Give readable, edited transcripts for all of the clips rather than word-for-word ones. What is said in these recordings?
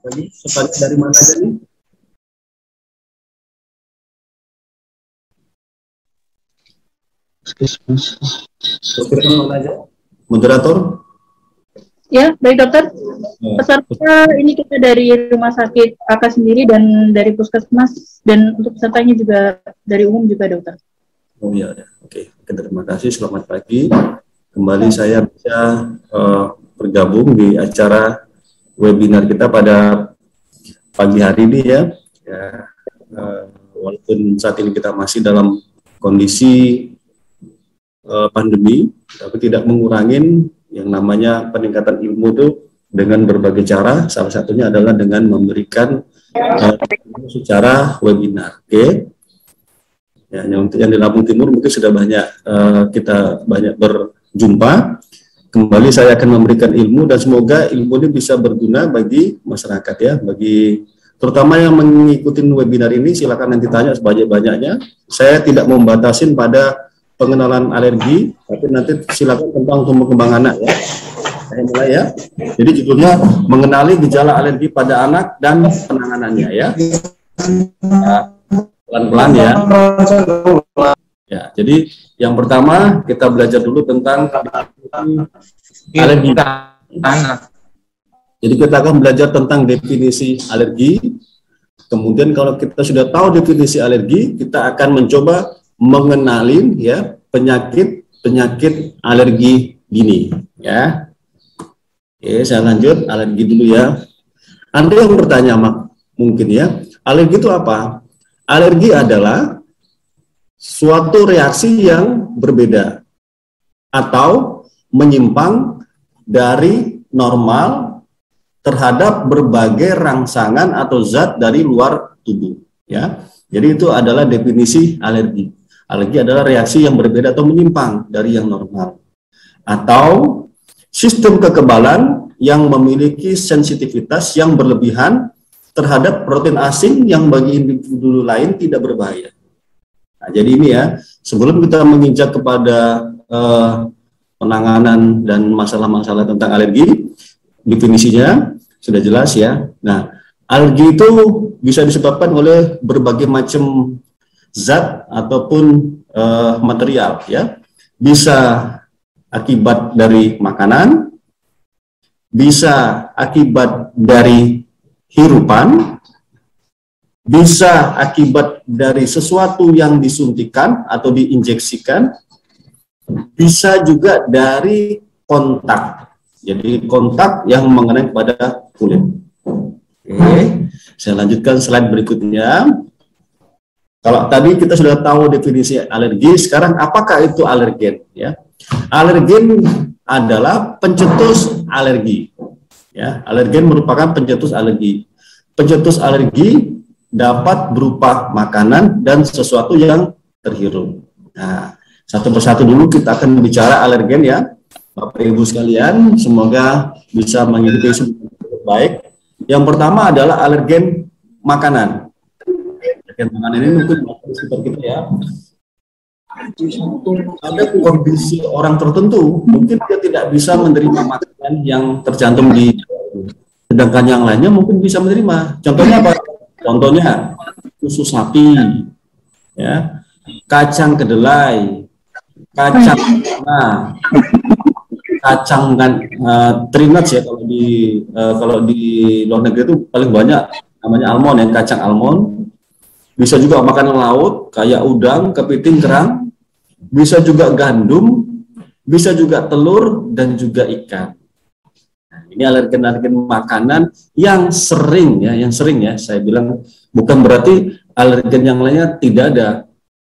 Lagi pesertanya dari mana aja nih? Puskesmas mana aja? Moderator? Ya, baik dokter. Peserta ini kita dari rumah sakit AK sendiri dan dari puskesmas, dan untuk pesertanya juga dari umum juga dokter. Oh iya, ya. Oke. Terima kasih. Selamat pagi. Kembali saya bisa bergabung di acara webinar kita pada pagi hari ini ya. Walaupun saat ini kita masih dalam kondisi pandemi, tapi tidak mengurangi yang namanya peningkatan ilmu itu dengan berbagai cara. Salah satunya adalah dengan memberikan secara webinar. Oke. Ya, untuk yang di Lampung Timur mungkin sudah banyak kita banyak berjumpa. Kembali saya akan memberikan ilmu dan semoga ilmu ini bisa berguna bagi masyarakat ya, bagi terutama yang mengikuti webinar ini. Silakan nanti tanya sebanyak-banyaknya. Saya tidak membatasin pada pengenalan alergi, tapi nanti silakan tentang tumbuh kembang anak ya. Saya mulai ya. Jadi judulnya mengenali gejala alergi pada anak dan penanganannya ya. Pelan-pelan ya. Ya, jadi yang pertama kita belajar dulu tentang alergi anak. Jadi kita akan belajar tentang definisi alergi. Kemudian kalau kita sudah tahu definisi alergi, kita akan mencoba mengenalin ya penyakit alergi dini ya. Oke, saya lanjut alergi dulu ya. Ada yang bertanya mungkin ya, alergi itu apa? Alergi adalah suatu reaksi yang berbeda atau menyimpang dari normal terhadap berbagai rangsangan atau zat dari luar tubuh ya. Jadi itu adalah definisi alergi. Alergi adalah reaksi yang berbeda atau menyimpang dari yang normal atau sistem kekebalan yang memiliki sensitivitas yang berlebihan terhadap protein asing yang bagi individu lain tidak berbahaya. Nah, jadi ini ya, sebelum kita menginjak kepada penanganan dan masalah-masalah tentang alergi, definisinya sudah jelas ya. Nah, alergi itu bisa disebabkan oleh berbagai macam zat ataupun material ya. Bisa akibat dari makanan, bisa akibat dari hirupan, bisa akibat dari sesuatu yang disuntikan atau diinjeksikan, bisa juga dari kontak. Jadi kontak yang mengenai pada kulit. Oke, saya lanjutkan slide berikutnya. Kalau tadi kita sudah tahu definisi alergi, sekarang apakah itu alergen? Ya, alergen adalah pencetus alergi. Ya, alergen merupakan pencetus alergi. Pencetus alergi dapat berupa makanan dan sesuatu yang terhirup. Nah, satu persatu dulu kita akan bicara alergen ya, Bapak Ibu sekalian. Semoga bisa mengikuti dengan baik. Yang pertama adalah alergen makanan. Alergen makanan ini mungkin seperti kita ya. Ada kondisi orang tertentu, mungkin dia tidak bisa menerima makanan yang tercantum di, sedangkan yang lainnya mungkin bisa menerima. Contohnya apa? Contohnya susu sapi, ya, kacang kedelai, kacang kacang kan trinuts ya kalau di luar negeri itu paling banyak namanya almond ya, kacang almond. Bisa juga makanan laut kayak udang, kepiting, kerang. Bisa juga gandum, bisa juga telur dan juga ikan. Nah, ini alergen-alergen makanan yang sering ya, saya bilang bukan berarti alergen yang lainnya tidak ada.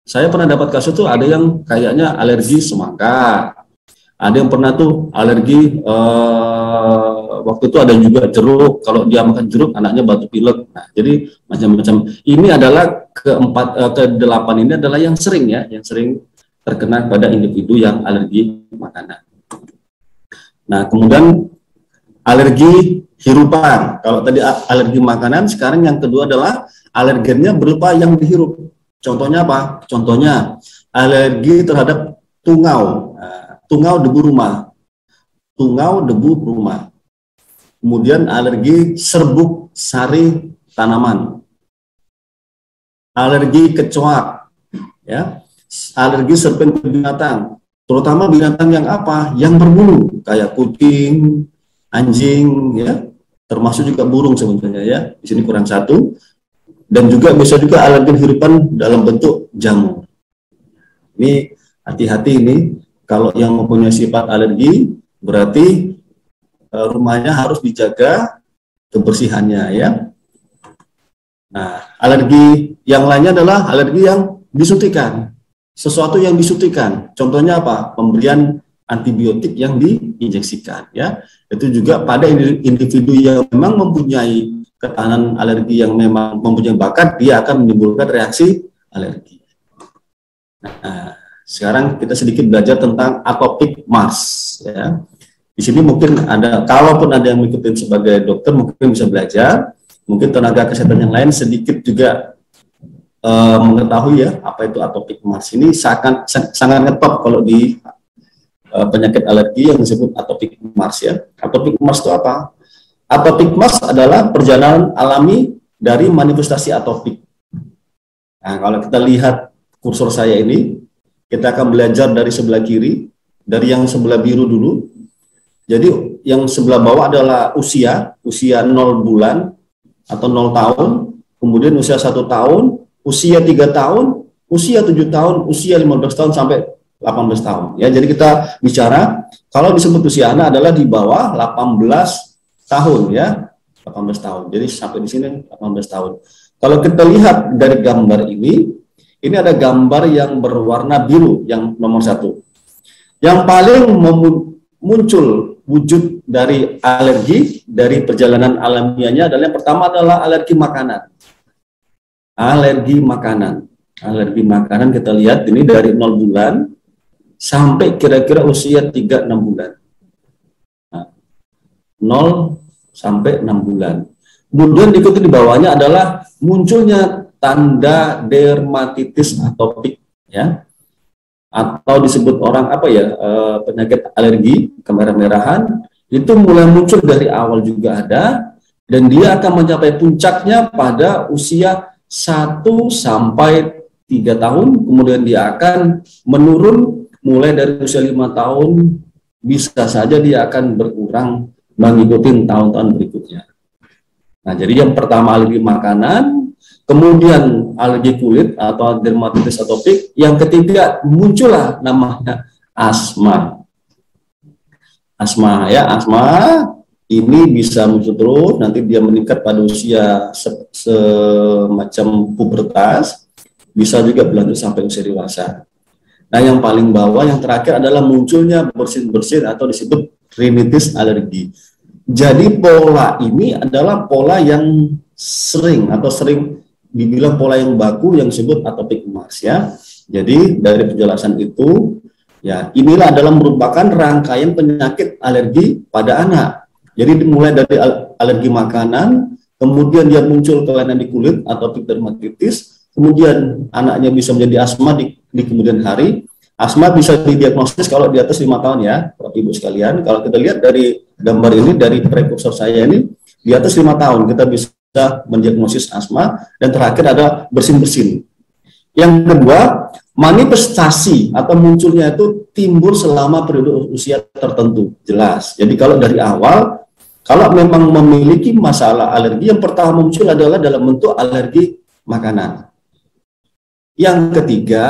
Saya pernah dapat kasus tuh ada yang kayaknya alergi semangka, ada yang pernah tuh alergi waktu itu ada juga jeruk, kalau dia makan jeruk anaknya batuk pilek. Nah, jadi macam-macam. Ini adalah ke-8 ini adalah yang sering ya, yang sering terkena pada individu yang alergi makanan. Nah, kemudian alergi hirupan. Kalau tadi alergi makanan, sekarang yang kedua adalah alergennya berupa yang dihirup. Contohnya apa? Contohnya alergi terhadap tungau. Nah, tungau debu rumah. Tungau debu rumah. kemudian alergi serbuk sari tanaman, alergi kecoak, ya, alergi serpent binatang, terutama binatang yang apa? Yang berbulu, kayak kucing, anjing, ya, termasuk juga burung sebenarnya, ya. Di sini kurang satu. Dan juga bisa juga alergen hirupan dalam bentuk jamur. Ini hati-hati ini, kalau yang mempunyai sifat alergi, berarti rumahnya harus dijaga kebersihannya, ya. Nah, alergi yang lainnya adalah alergi yang disuntikan. Sesuatu yang disuntikan, contohnya apa? Pemberian antibiotik yang diinjeksikan, ya. Itu juga pada individu yang memang mempunyai ketahanan alergi yang memang mempunyai bakat, dia akan menimbulkan reaksi alergi. Nah, sekarang kita sedikit belajar tentang atopic mars, ya. Di sini mungkin ada, kalaupun ada yang mengikuti sebagai dokter, mungkin bisa belajar, mungkin tenaga kesehatan yang lain sedikit juga mengetahui, ya, apa itu atopic mars. Ini sangat ngetop kalau di penyakit alergi yang disebut atopic mars, ya. Atopic mars itu apa? Atopic mars adalah perjalanan alami dari manifestasi atopik. Nah, kalau kita lihat kursor saya ini, kita akan belajar dari sebelah kiri, dari yang sebelah biru dulu. Jadi yang sebelah bawah adalah usia 0 bulan atau 0 tahun, kemudian usia 1 tahun, usia 3 tahun, usia 7 tahun, usia 15 tahun sampai 18 tahun. Ya, jadi kita bicara kalau disebut usia anak adalah di bawah 18 tahun, ya, 18 tahun. Jadi sampai di sini 18 tahun. Kalau kita lihat dari gambar ini ada gambar yang berwarna biru, yang nomor 1. Yang paling muncul wujud dari alergi dari perjalanan alamiahnya adalah yang pertama adalah alergi makanan. Alergi makanan. Alergi makanan kita lihat ini dari 0 bulan sampai kira-kira usia 3-6 bulan. Nah, 0 sampai 6 bulan. Kemudian diikuti di bawahnya adalah munculnya tanda dermatitis atopik, ya, atau disebut orang apa, ya, penyakit alergi kemerah-merahan. Itu mulai muncul dari awal juga ada, dan dia akan mencapai puncaknya pada usia 1 sampai 3 tahun, kemudian dia akan menurun mulai dari usia 5 tahun, bisa saja dia akan berkurang mengikuti tahun-tahun berikutnya. Nah, jadi yang pertama alergi makanan, kemudian alergi kulit atau dermatitis atopik, yang ketiga muncullah namanya asma. Asma, ya, asma ini bisa muncul terus, nanti dia meningkat pada usia semacam pubertas, bisa juga berlanjut sampai usia dewasa. Nah, yang paling bawah, yang terakhir adalah munculnya bersin-bersin atau disebut rinitis alergi. Jadi pola ini adalah pola yang sering dibilang pola yang baku yang disebut atopic mars, ya. Jadi dari penjelasan itu, ya, inilah adalah merupakan rangkaian penyakit alergi pada anak. Jadi dimulai dari alergi makanan, kemudian dia muncul kelainan di kulit, atopic dermatitis, kemudian anaknya bisa menjadi asma di kemudian hari. Asma bisa didiagnosis kalau di atas 5 tahun, ya, Bapak Ibu sekalian. Kalau kita lihat dari gambar ini, dari prekursor saya ini, di atas 5 tahun kita bisa mendiagnosis asma, dan terakhir ada bersin-bersin. Yang kedua, manifestasi atau munculnya itu timbul selama periode usia tertentu, jelas. Jadi kalau dari awal, kalau memang memiliki masalah alergi, yang pertama muncul adalah dalam bentuk alergi makanan. Yang ketiga,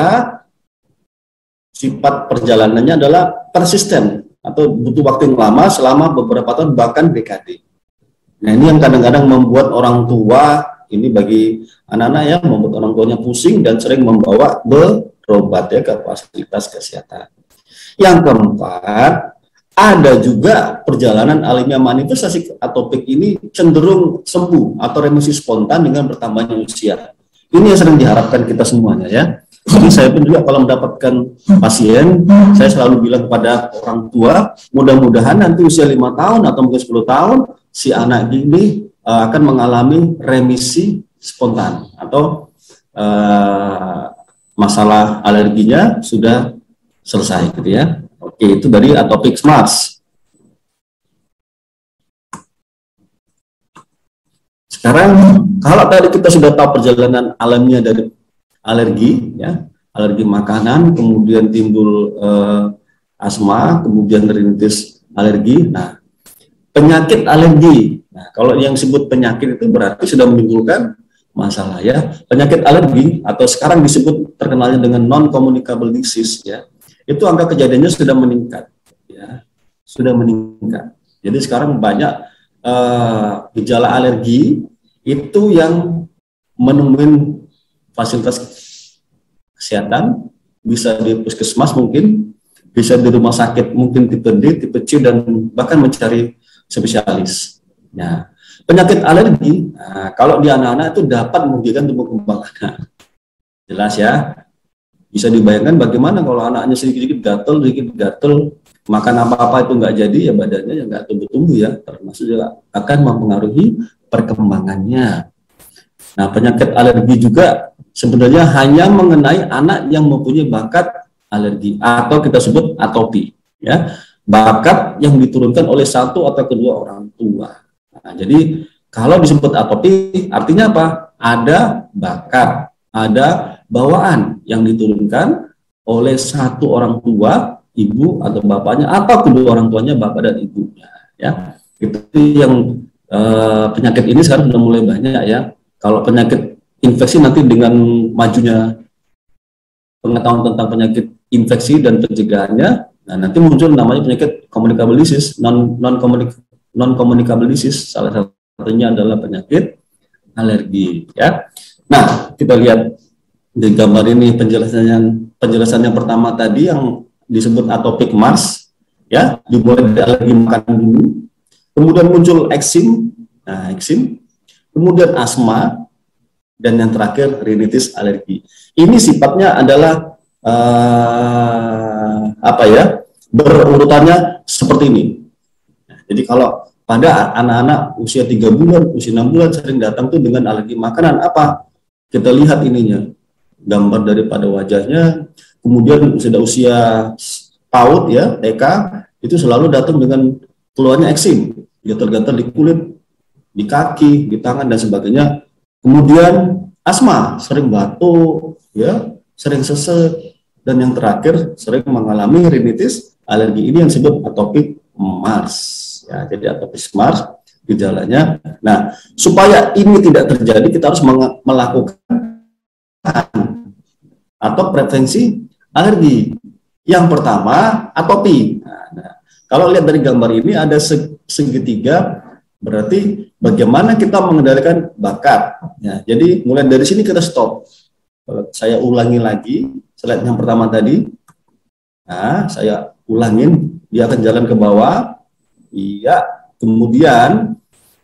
sifat perjalanannya adalah persisten atau butuh waktu yang lama selama beberapa tahun, bahkan dekade. Nah, ini yang kadang-kadang membuat orang tua, ini bagi anak-anak, ya, membuat orang tuanya pusing dan sering membawa berobat, ya, ke fasilitas kesehatan. Yang keempat, ada juga perjalanan alamiah manifestasi atopik ini cenderung sembuh atau remisi spontan dengan bertambahnya usia. Ini yang sering diharapkan kita semuanya, ya. Jadi saya pun juga kalau mendapatkan pasien, saya selalu bilang kepada orang tua, mudah-mudahan nanti usia 5 tahun atau mungkin 10 tahun, si anak ini akan mengalami remisi spontan atau masalah alerginya sudah selesai, gitu, ya. Oke, itu dari atopic mars. Sekarang kalau tadi kita sudah tahu perjalanan alamiah dari alergi, ya, alergi makanan, kemudian timbul asma, kemudian rinitis alergi. Nah, penyakit alergi. Nah, kalau yang disebut penyakit itu berarti sudah menimbulkan masalah, ya. Penyakit alergi atau sekarang disebut terkenalnya dengan non-communicable disease, ya. Itu angka kejadiannya sudah meningkat, ya. Sudah meningkat. Jadi sekarang banyak gejala alergi itu yang menemukan fasilitas kesehatan, bisa di puskesmas mungkin, bisa di rumah sakit mungkin tipe D, tipe C, dan bahkan mencari spesialis. Nah, penyakit alergi, kalau di anak-anak itu dapat merugikan tumbuh kembang anak. Jelas ya, bisa dibayangkan bagaimana kalau anaknya sedikit-sedikit gatel, makan apa-apa itu nggak jadi, ya badannya ya nggak tumbuh-tumbuh, ya, termasuk juga akan mempengaruhi perkembangannya. Nah, penyakit alergi juga sebenarnya hanya mengenai anak yang mempunyai bakat alergi atau kita sebut atopi, ya, bakat yang diturunkan oleh satu atau kedua orang tua. Nah, jadi kalau disebut atopi artinya apa? Ada bakat, ada bawaan yang diturunkan oleh satu orang tua, ibu atau bapaknya, atau kedua orang tuanya, bapak dan ibunya, ya. Itu yang penyakit ini sekarang sudah mulai banyak, ya. Kalau penyakit infeksi nanti dengan majunya pengetahuan tentang penyakit infeksi dan pencegahannya, nah nanti muncul namanya penyakit communicable disease, non-communicable disease, salah satunya adalah penyakit alergi, ya. Nah, kita lihat di gambar ini penjelasan yang pertama tadi yang disebut atopic mars, ya, dimulai dari alergi makanan dulu, kemudian muncul eksim, nah eksim, kemudian asma, dan yang terakhir rinitis alergi. Ini sifatnya adalah berurutannya seperti ini. Nah, jadi kalau pada anak-anak usia 3 bulan, usia 6 bulan sering datang tuh dengan alergi makanan apa? Kita lihat ininya, gambar daripada wajahnya, kemudian sudah usia PAUD, ya, TK, itu selalu datang dengan keluarnya eksim, gatal-gatal di kulit, di kaki, di tangan, dan sebagainya. Kemudian asma, sering batuk, ya, sering sesek, dan yang terakhir sering mengalami rinitis alergi. Ini yang disebut atopic mars, ya. Jadi atopic mars gejalanya. Nah, supaya ini tidak terjadi, kita harus melakukan atau prevensi alergi. Yang pertama, atopi. Nah, kalau lihat dari gambar ini ada segitiga, berarti bagaimana kita mengendalikan bakat. Ya, jadi mulai dari sini kita stop. Kalau saya ulangi lagi slide yang pertama tadi, nah saya ulangin, dia akan jalan ke bawah. Iya, kemudian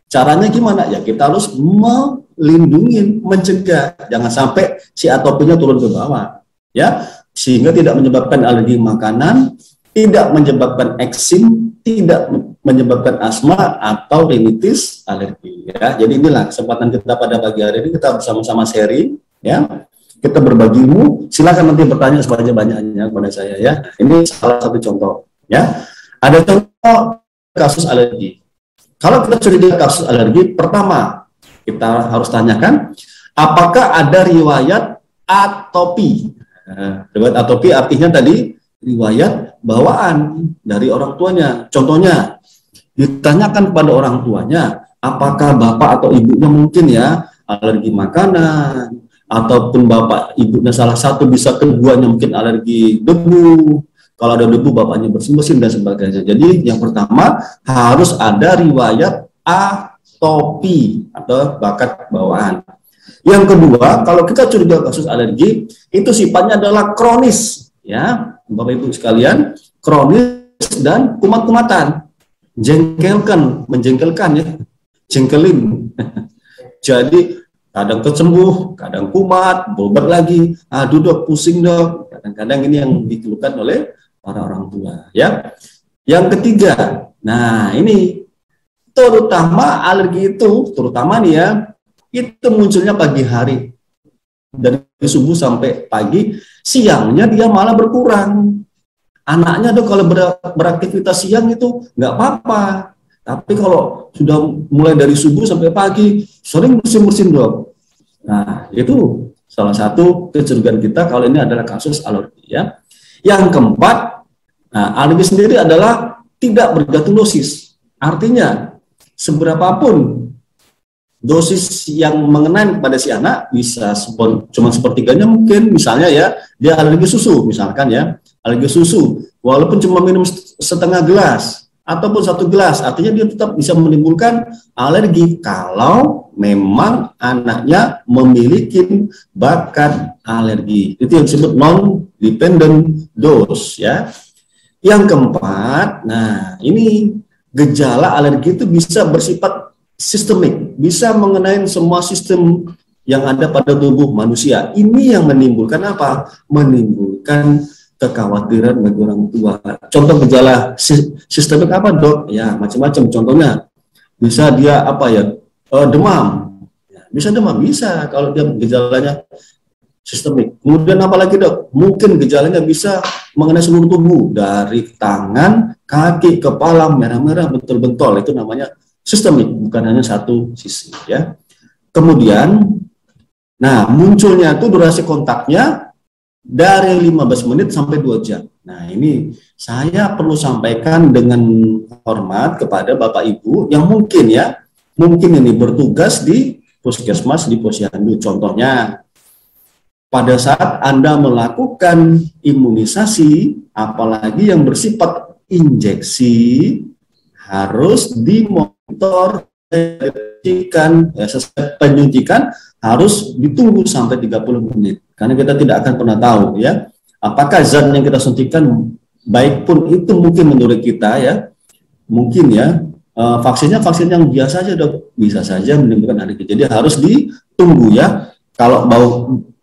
caranya gimana? Ya kita harus melindungi, mencegah, jangan sampai si atopinya turun ke bawah, ya, sehingga tidak menyebabkan alergi makanan, tidak menyebabkan eksim, tidak menyebabkan asma atau rinitis alergi, ya. Jadi inilah kesempatan kita pada pagi hari ini, kita bersama-sama sharing, ya. Kita berbagi ilmu, silakan nanti bertanya sebanyak-banyaknya kepada saya, ya. Ini salah satu contoh, ya. Ada contoh kasus alergi. Kalau kita curiga kasus alergi, pertama kita harus tanyakan apakah ada riwayat atopi. Riwayat atopi artinya tadi riwayat bawaan dari orang tuanya. Contohnya, ditanyakan pada orang tuanya, apakah bapak atau ibunya mungkin, ya, alergi makanan, ataupun bapak ibunya salah satu, bisa keduanya mungkin alergi debu. Kalau ada debu bapaknya bersin-bersin dan sebagainya. Jadi yang pertama harus ada riwayat atopi atau bakat bawaan. Yang kedua, kalau kita curiga kasus alergi, itu sifatnya adalah kronis, ya, Bapak Ibu sekalian, kronis dan kumat-kumatan, menjengkelkan, ya, jengkelin. Jadi kadang kesembuh, kadang kumat, berobat lagi, aduh dok, pusing dok. Kadang-kadang ini yang dikeluhkan oleh para orang tua, ya. Yang ketiga, nah ini terutama alergi itu, terutama nih, ya, itu munculnya pagi hari, dari subuh sampai pagi, siangnya dia malah berkurang. Anaknya dok kalau beraktivitas siang itu nggak apa-apa, Tapi kalau sudah mulai dari subuh sampai pagi, sering bersin-bersin dok. Nah, itu salah satu kecurigaan kita kalau ini adalah kasus alergi ya. Yang keempat, nah, alergi sendiri adalah tidak bergantung dosis. Artinya, seberapapun dosis yang mengenai pada si anak, bisa cuma sepertiganya mungkin, misalnya ya, dia alergi susu, misalkan ya, alergi susu, walaupun cuma minum setengah gelas, ataupun 1 gelas, artinya dia tetap bisa menimbulkan alergi kalau memang anaknya memiliki bakat alergi. Itu yang disebut non-dependent dose ya. Yang keempat, nah ini gejala alergi itu bisa bersifat sistemik, bisa mengenai semua sistem yang ada pada tubuh manusia. Ini yang menimbulkan apa? Menimbulkan kekhawatiran bagi orang tua. Contoh gejala sistemik apa dok? Ya macam-macam. Contohnya bisa dia apa ya? Demam. Ya, bisa demam, bisa kalau dia gejalanya sistemik. Kemudian apalagi dok? Mungkin gejalanya bisa mengenai seluruh tubuh dari tangan, kaki, kepala merah-merah, betul-betul. Itu namanya sistemik, bukan hanya satu sisi ya. Kemudian, nah munculnya itu durasi kontaknya dari 15 menit sampai 2 jam. Nah ini saya perlu sampaikan dengan hormat kepada Bapak Ibu yang mungkin ini bertugas di puskesmas di posyandu. Contohnya, pada saat Anda melakukan imunisasi, apalagi yang bersifat injeksi, harus dimonitor, sesuai penyuntikan harus ditunggu sampai 30 menit. Karena kita tidak akan pernah tahu ya, apakah zat yang kita suntikan, baik pun itu mungkin menurut kita ya, mungkin ya, vaksin yang biasa saja dok, bisa saja menimbulkan alergi. Jadi harus ditunggu ya, kalau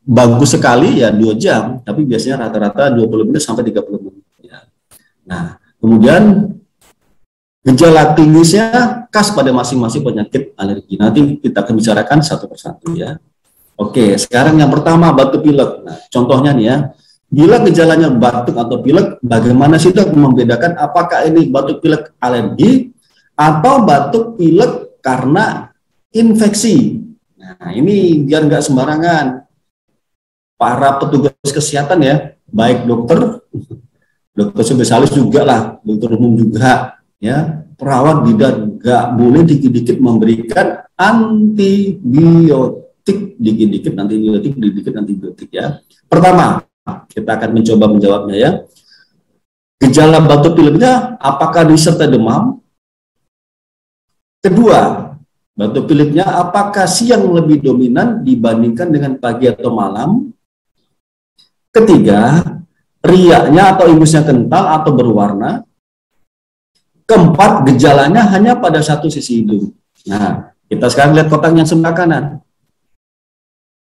bagus sekali ya 2 jam, tapi biasanya rata-rata 20 menit sampai 30 menit. Ya. Nah, kemudian gejala klinisnya khas pada masing-masing penyakit alergi. Nanti kita akan bicarakan satu persatu ya. Oke, sekarang yang pertama batuk pilek. Nah, contohnya nih ya, bila gejalanya batuk atau pilek, bagaimana sih dok membedakan apakah ini batuk pilek alergi atau batuk pilek karena infeksi? Nah, ini biar nggak sembarangan. Para petugas kesehatan ya, baik dokter spesialis juga lah, dokter umum juga, ya, perawat nggak boleh dikit-dikit memberikan antibiotik, dikit-dikit antibiotik ya. Pertama, kita akan mencoba menjawabnya ya. Gejala batuk pileknya apakah disertai demam? Kedua, batuk pileknya apakah siang lebih dominan dibandingkan dengan pagi atau malam? Ketiga, riaknya atau ingusnya kental atau berwarna. Keempat, gejalanya hanya pada satu sisi hidung. Nah, kita sekarang lihat kotak yang sebelah kanan.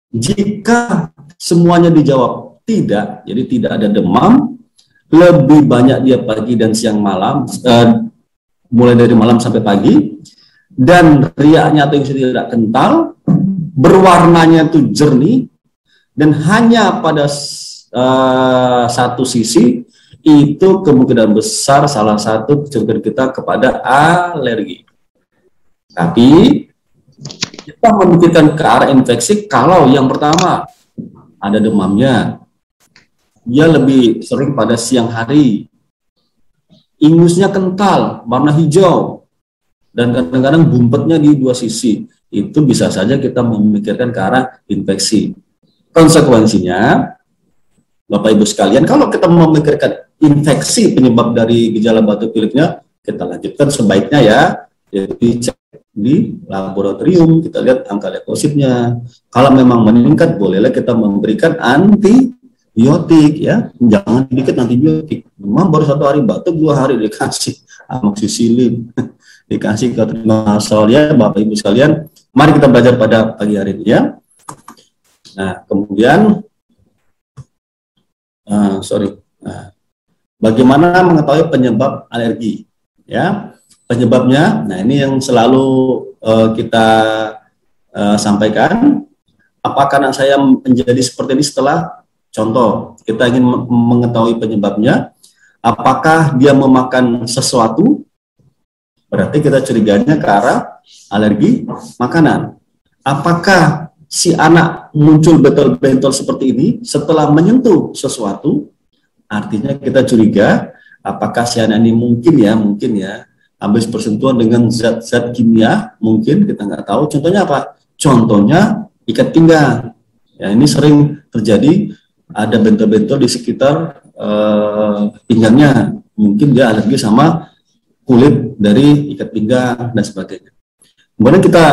Jika semuanya dijawab tidak, jadi tidak ada demam, lebih banyak dia pagi dan siang malam, mulai dari malam sampai pagi, dan riaknya atau ingusnya tidak kental, berwarnanya itu jernih, dan hanya pada satu sisi, itu kemungkinan besar salah satu kecurigaan kita kepada alergi. Tapi kita memikirkan ke arah infeksi kalau yang pertama ada demamnya, dia lebih sering pada siang hari, ingusnya kental, warna hijau, dan kadang-kadang bumpetnya di dua sisi, itu bisa saja kita memikirkan ke arah infeksi. Konsekuensinya, Bapak Ibu sekalian, kalau kita memikirkan infeksi penyebab dari gejala batuk pileknya, kita lanjutkan sebaiknya ya, jadi cek di laboratorium, kita lihat angka leukositnya. Kalau memang meningkat, bolehlah kita memberikan antibiotik ya, jangan dikit antibiotik. Demam baru 1 hari, batuk 2 hari dikasih amoxicillin, dikasih ketrimasol ya, Bapak Ibu sekalian. Mari kita belajar pada pagi hari ini ya. Nah, kemudian bagaimana mengetahui penyebab alergi? Ya, penyebabnya. Nah, ini yang selalu kita sampaikan. Apakah anak saya menjadi seperti ini setelah contoh? Kita ingin mengetahui penyebabnya. Apakah dia memakan sesuatu berarti kita curiganya ke arah alergi makanan. Apakah si anak muncul bentol-bentol seperti ini setelah menyentuh sesuatu? Artinya kita curiga apakah si anak ini mungkin ya habis bersentuhan dengan zat-zat kimia, mungkin kita nggak tahu. Contohnya apa? Contohnya ikat pinggang. Ya, ini sering terjadi, ada bentol-bentol di sekitar pinggangnya. Mungkin dia alergi sama kulit dari ikat pinggang dan sebagainya. Kemudian kita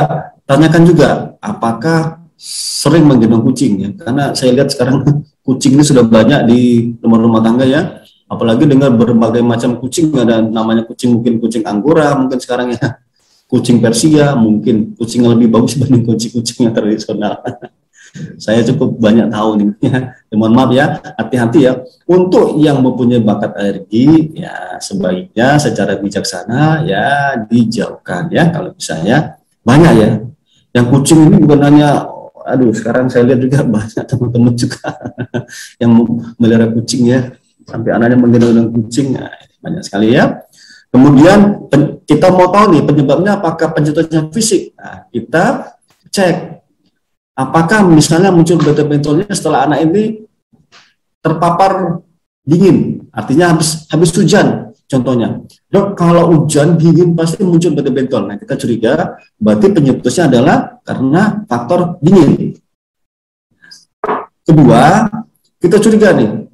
tanyakan juga, apakah sering menggendong kucing ya? Karena saya lihat sekarang kucing ini sudah banyak di rumah-rumah tangga ya. Apalagi dengan berbagai macam kucing, ada namanya kucing, mungkin kucing Anggora, mungkin sekarang ya kucing Persia, mungkin kucing yang lebih bagus dibanding kucing-kucing yang tradisional. Saya cukup banyak tahu nih ya. Mohon maaf ya, hati-hati ya. Untuk yang mempunyai bakat alergi ya sebaiknya secara bijaksana ya dijauhkan ya kalau bisa ya. Banyak ya. Yang kucing ini bukan hanya, aduh sekarang saya lihat juga banyak teman-teman juga yang melihara kucing ya. Sampai anaknya menggendong kucing, nah, banyak sekali ya. Kemudian kita mau tahu nih penyebabnya apakah pencetusnya fisik. Nah, kita cek apakah misalnya muncul bentol-bentolnya setelah anak ini terpapar dingin, artinya habis hujan. Contohnya, dok kalau hujan dingin pasti muncul bentol-bentol. Nah kita curiga berarti pencetusnya adalah karena faktor dingin. Kedua, kita curiga nih,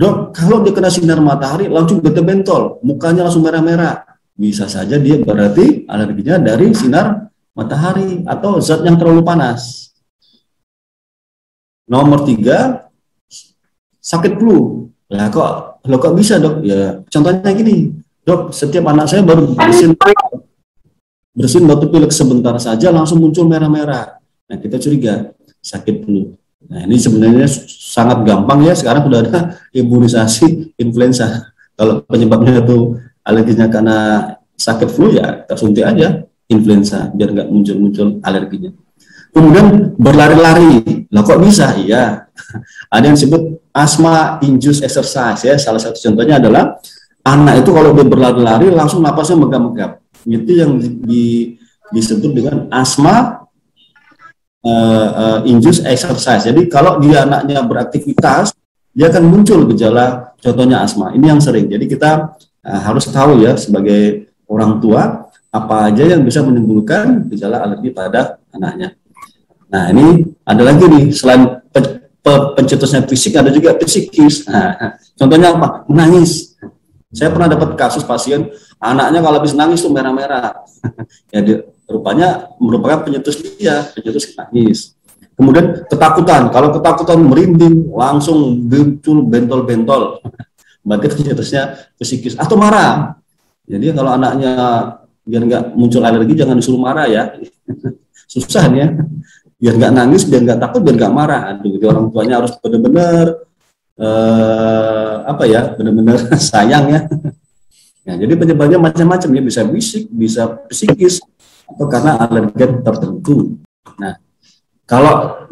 dok, kalau dia kena sinar matahari langsung bentol-bentol, mukanya langsung merah-merah. Bisa saja dia berarti alerginya dari sinar matahari atau zat yang terlalu panas. Nomor 3, sakit flu. Lah kok bisa dok? Ya contohnya gini, dok, setiap anak saya baru bersin batu pilek sebentar saja langsung muncul merah-merah. Nah kita curiga sakit flu. Nah ini sebenarnya sangat gampang ya, sekarang sudah ada imunisasi influenza. Kalau penyebabnya itu alerginya karena sakit flu ya kita suntik aja influenza biar nggak muncul-muncul alerginya. Kemudian berlari-lari, lah kok bisa? Iya, ada yang disebut asthma induced exercise ya. Salah satu contohnya adalah anak itu kalau dia berlari-lari langsung napasnya megap-megap. Itu yang disebut dengan asthma induced exercise. Jadi kalau dia anaknya beraktivitas, dia akan muncul gejala, contohnya asma. Ini yang sering. Jadi kita harus tahu ya sebagai orang tua apa aja yang bisa menimbulkan gejala alergi pada anaknya. Nah ini ada lagi nih, selain pencetusnya fisik ada juga psikis. Nah, contohnya apa? Menangis. Saya pernah dapat kasus pasien anaknya kalau habis nangis tuh merah-merah. Ya rupanya merupakan pencetus dia, pencetus nangis. Kemudian ketakutan, kalau ketakutan merinding langsung muncul bentol-bentol. Berarti pencetusnya psikis atau marah. Jadi kalau anaknya biar nggak muncul alergi jangan disuruh marah ya. Susah nih ya. Biar nggak nangis, biar nggak takut, biar nggak marah. Aduh, jadi orang tuanya harus benar-benar benar-benar sayang ya. Nah, jadi penyebabnya macam-macam ya, bisa fisik, bisa psikis, atau karena alergen tertentu. Nah, kalau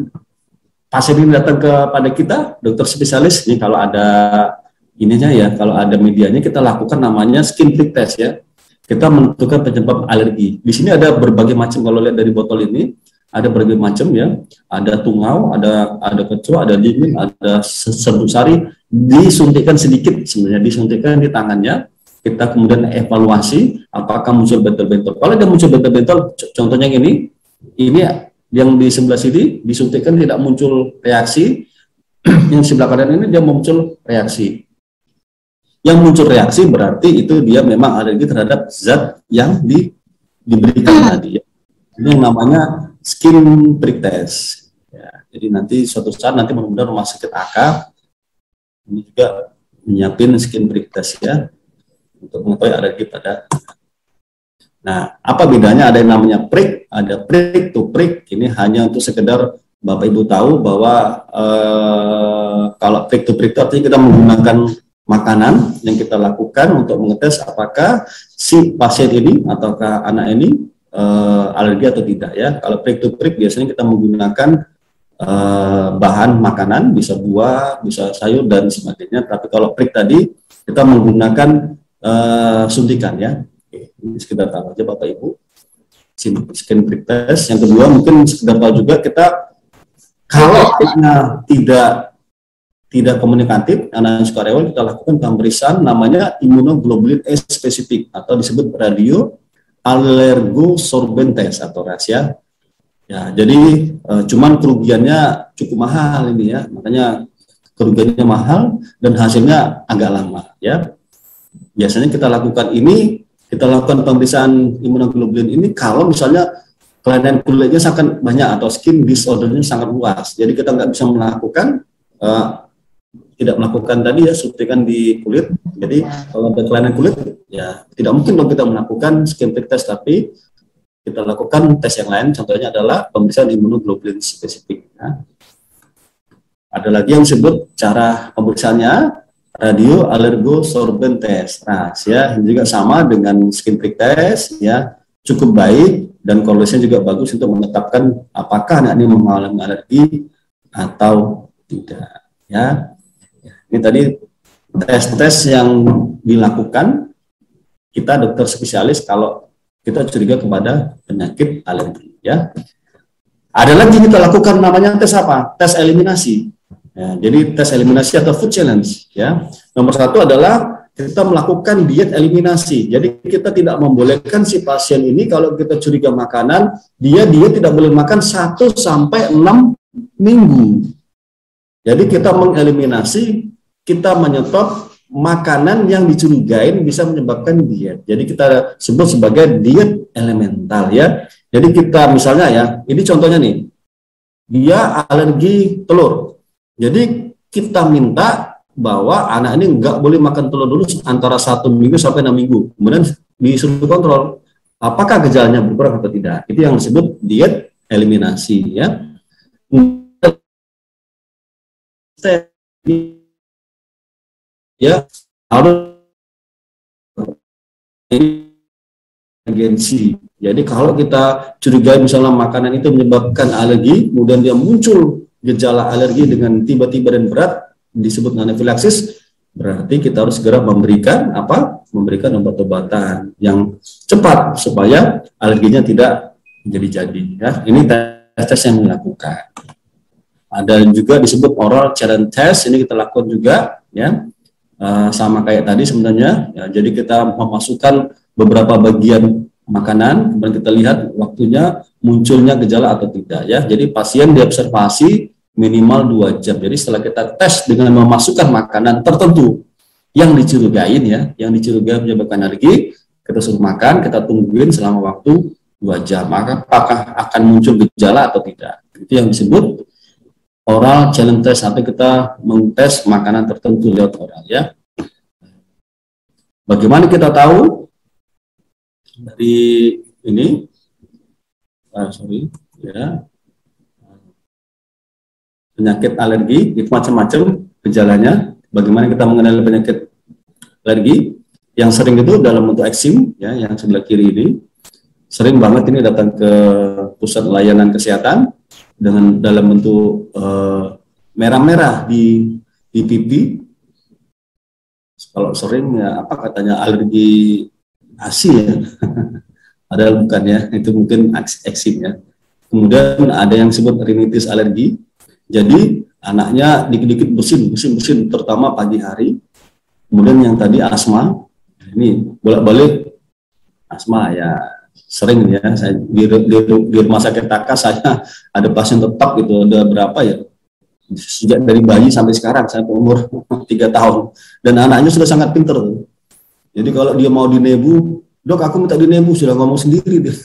pasien ini datang kepada kita, dokter spesialis, ini kalau ada ininya ya, kalau ada medianya kita lakukan namanya skin prick test ya. Kita menentukan penyebab alergi. Di sini ada berbagai macam, kalau lihat dari botol ini, ada berbagai macam ya, ada tungau, ada kecoa, ada dingin, ada serbuk sari, disuntikkan sedikit sebenarnya, disuntikkan di tangannya, kita kemudian evaluasi apakah muncul bentol-bentol. Kalau dia muncul bentol-bentol, contohnya ini yang di sebelah sini disuntikkan tidak muncul reaksi, yang sebelah kanan ini dia muncul reaksi. Yang muncul reaksi berarti itu dia memang alergi terhadap zat yang diberikan tadi ya. Ini yang namanya skin prick test. Ya, jadi nanti suatu saat nanti mudah-mudahan rumah sakit AK ini juga menyiapin skin prick test ya untuk mengetahui alergi pada. Nah, apa bedanya? Ada yang namanya prick, ada prick to prick. Ini hanya untuk sekedar Bapak Ibu tahu bahwa kalau prick to prick itu artinya kita menggunakan makanan yang kita lakukan untuk mengetes apakah si pasien ini ataukah anak ini alergi atau tidak ya. Kalau prick to prick biasanya kita menggunakan bahan makanan, bisa buah, bisa sayur dan sebagainya. Tapi kalau prick tadi kita menggunakan suntikan ya. Oke, ini sekedar tahu aja Bapak Ibu. Skin prick test. Yang kedua mungkin sekedar tahu juga kita kalau anaknya tidak komunikatif, anak suka rewel, kita lakukan pemeriksaan namanya imunoglobulin E spesifik atau disebut radio alergosorben test atau RAS ya. Ya, jadi cuman kerugiannya cukup mahal ini ya, makanya kerugiannya mahal dan hasilnya agak lama ya. Biasanya kita lakukan pemeriksaan imunoglobulin ini kalau misalnya kelainan kulitnya sangat banyak atau skin disordernya sangat luas. Jadi kita nggak bisa melakukan tidak melakukan tadi ya suntikan di kulit. Jadi kalau ada kelainan kulit ya tidak mungkin dong kita melakukan skin prick test, tapi kita lakukan tes yang lain, contohnya adalah pemeriksaan imunoglobulin spesifik. Ya. Ada lagi yang disebut cara pemeriksaannya radio alergosorben test. Nah, ya ini juga sama dengan skin prick test, ya cukup baik dan korelasinya juga bagus untuk menetapkan apakah anak ini mengalami alergi atau tidak. Ya, ini tadi tes-tes yang dilakukan kita dokter spesialis kalau kita curiga kepada penyakit alergi. Ya, ada lagi kita lakukan namanya tes apa? Tes eliminasi. Ya, jadi tes eliminasi atau food challenge. Ya, nomor satu adalah kita melakukan diet eliminasi. Jadi kita tidak membolehkan si pasien ini kalau kita curiga makanan, dia tidak boleh makan 1 sampai 6 minggu. Jadi kita mengeliminasi, kita menyetop makanan yang dicurigain bisa menyebabkan diet. Jadi kita sebut sebagai diet elemental ya. Jadi kita misalnya ya, ini contohnya nih, dia alergi telur. Jadi kita minta bahwa anak ini nggak boleh makan telur dulu antara 1 minggu sampai 6 minggu. Kemudian disuruh kontrol apakah gejalanya berkurang atau tidak. Itu yang disebut diet eliminasi ya. Ya harus agensi. Jadi kalau kita curigai misalnya makanan itu menyebabkan alergi, kemudian dia muncul gejala alergi dengan tiba-tiba dan berat, disebut anafilaksis, berarti kita harus segera memberikan obat-obatan yang cepat supaya alerginya tidak menjadi-jadi. Ya, ini tes yang dilakukan. Ada juga disebut oral challenge test, ini kita lakukan juga, ya. Sama kayak tadi sebenarnya, ya, jadi kita memasukkan beberapa bagian makanan, kemudian kita lihat waktunya munculnya gejala atau tidak ya. Jadi pasien diobservasi minimal 2 jam. Jadi setelah kita tes dengan memasukkan makanan tertentu yang dicurigain ya, yang dicurigai menyebabkan alergi, kita suruh makan, kita tungguin selama waktu 2 jam. Maka apakah akan muncul gejala atau tidak? Itu yang disebut oral challenge test, atau kita mengtes makanan tertentu lewat oral ya. Bagaimana kita tahu dari ini? Ya. Penyakit alergi itu macam-macam gejalanya. Bagaimana kita mengenali penyakit alergi? Yang sering itu dalam bentuk eksim ya, yang sebelah kiri ini. Sering banget ini datang ke pusat layanan kesehatan dengan dalam bentuk merah-merah di pipi. Kalau sering ya apa katanya alergi ASI ya. Padahal bukan ya, itu mungkin eksim ya. Kemudian ada yang disebut rinitis alergi. Jadi anaknya dikit-dikit bersin, terutama pagi hari. Kemudian yang tadi asma, ini bolak-balik asma ya sering ya. Saya di rumah sakit TK saya ada pasien tetap gitu, ada berapa ya? Sejak dari bayi sampai sekarang saya umur 3 tahun dan anaknya sudah sangat pinter. Jadi kalau dia mau dinebu, dok aku minta dinebu, sudah ngomong sendiri dia.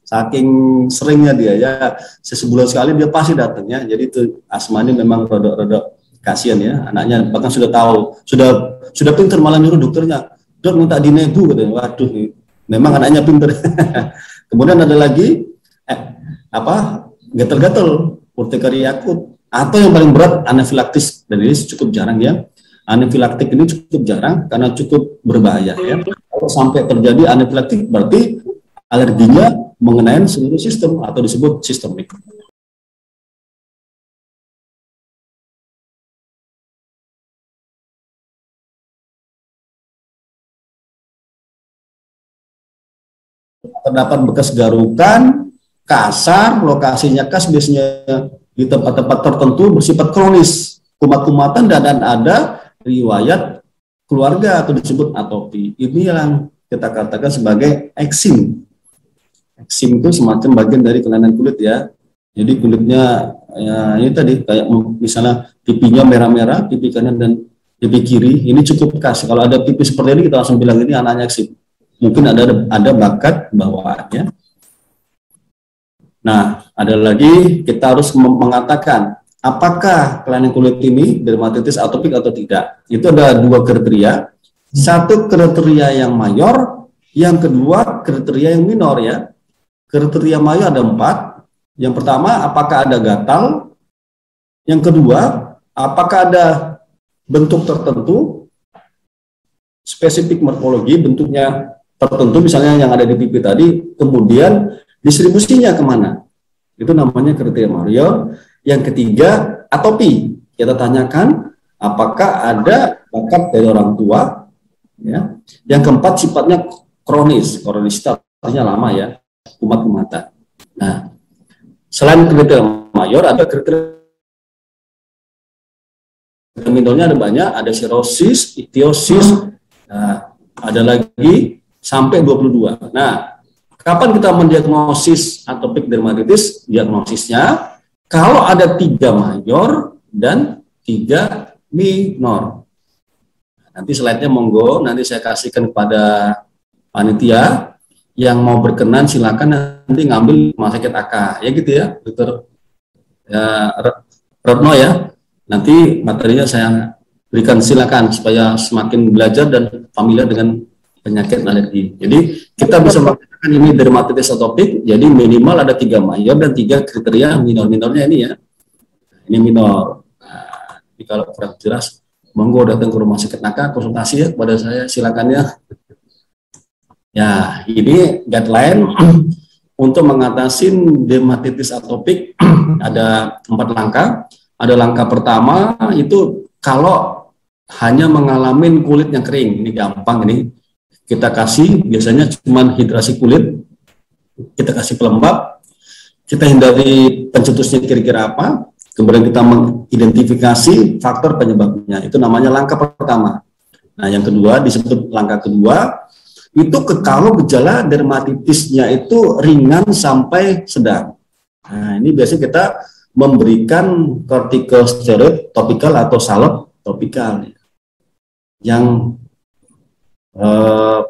Saking seringnya dia ya, sebulan sekali dia pasti datang ya. Jadi itu asma ini memang rodok-rodok kasihan ya, anaknya bahkan sudah tahu, sudah pinter malah nyuruh dokternya, dok minta dinebu katanya. Waduh, memang anaknya pinter. Kemudian ada lagi gatal-gatal urtikaria akut. Atau yang paling berat anafilaktis, dan ini cukup jarang ya. Anafilaktik ini cukup jarang karena cukup berbahaya ya. Kalau sampai terjadi anafilaktik berarti alerginya mengenai seluruh sistem atau disebut sistemik. terdapat bekas garukan, kasar, lokasinya khas biasanya di tempat-tempat tertentu bersifat kronis, kumat-kumatan dan ada riwayat keluarga atau disebut atopi. Ini yang kita katakan sebagai eksim. Eksim itu semacam bagian dari kelainan kulit ya. Jadi kulitnya ya, ini tadi kayak misalnya pipinya merah-merah, pipi kanan dan pipi kiri, ini cukup khas. Kalau ada pipi seperti ini kita langsung bilang ini anaknya eksim. Mungkin ada bakat bawaannya. Nah, ada lagi kita harus mengatakan apakah kelainan kulit ini dermatitis atopik atau tidak. Itu ada dua kriteria. Satu kriteria yang mayor, yang kedua kriteria yang minor ya. Kriteria mayor ada 4. Yang pertama, apakah ada gatal? Yang kedua, apakah ada bentuk tertentu, spesifik morfologi, bentuknya tertentu, misalnya yang ada di pipi tadi, kemudian distribusinya kemana? Itu namanya kriteria mayor. Yang ketiga, atopi. Kita tanyakan, apakah ada bakat dari orang tua? Ya. Yang keempat, sifatnya kronis. Kronis artinya lama ya. Kumat-kumatan. Nah, selain kriteria mayor, ada kriteria minornya ada banyak, ada sirosis, ichthyosis, nah, ada lagi sampai 22. Nah, kapan kita mendiagnosis atopik dermatitis? Diagnosisnya kalau ada 3 mayor dan 3 minor. Nanti slide-nya monggo, nanti saya kasihkan kepada panitia. Yang mau berkenan silakan nanti ngambil rumah sakit AK ya gitu ya, Dokter ya, Retno ya. Nanti materinya saya berikan, silakan supaya semakin belajar dan familiar dengan penyakit alergi. Jadi kita bisa mengatakan ini dermatitis atopik. Jadi minimal ada 3 mayor dan 3 kriteria minor-minornya ini ya. Ini minor. Nah, ini kalau kurang jelas, monggo datang ke rumah sakit AK konsultasi ya kepada saya, silakan ya. Ya, ini guideline untuk mengatasi dermatitis atopik. Ada 4 langkah. Ada langkah pertama itu kalau hanya mengalami kulit yang kering, ini gampang ini. Kita kasih biasanya cuma hidrasi kulit, kita kasih pelembab, kita hindari pencetusnya kira-kira apa, kemudian kita mengidentifikasi faktor penyebabnya. Itu namanya langkah pertama. Nah, yang kedua disebut langkah kedua. Itu kalau gejala dermatitisnya itu ringan sampai sedang. Nah, ini biasanya kita memberikan kortikosteroid topikal atau salep topikal yang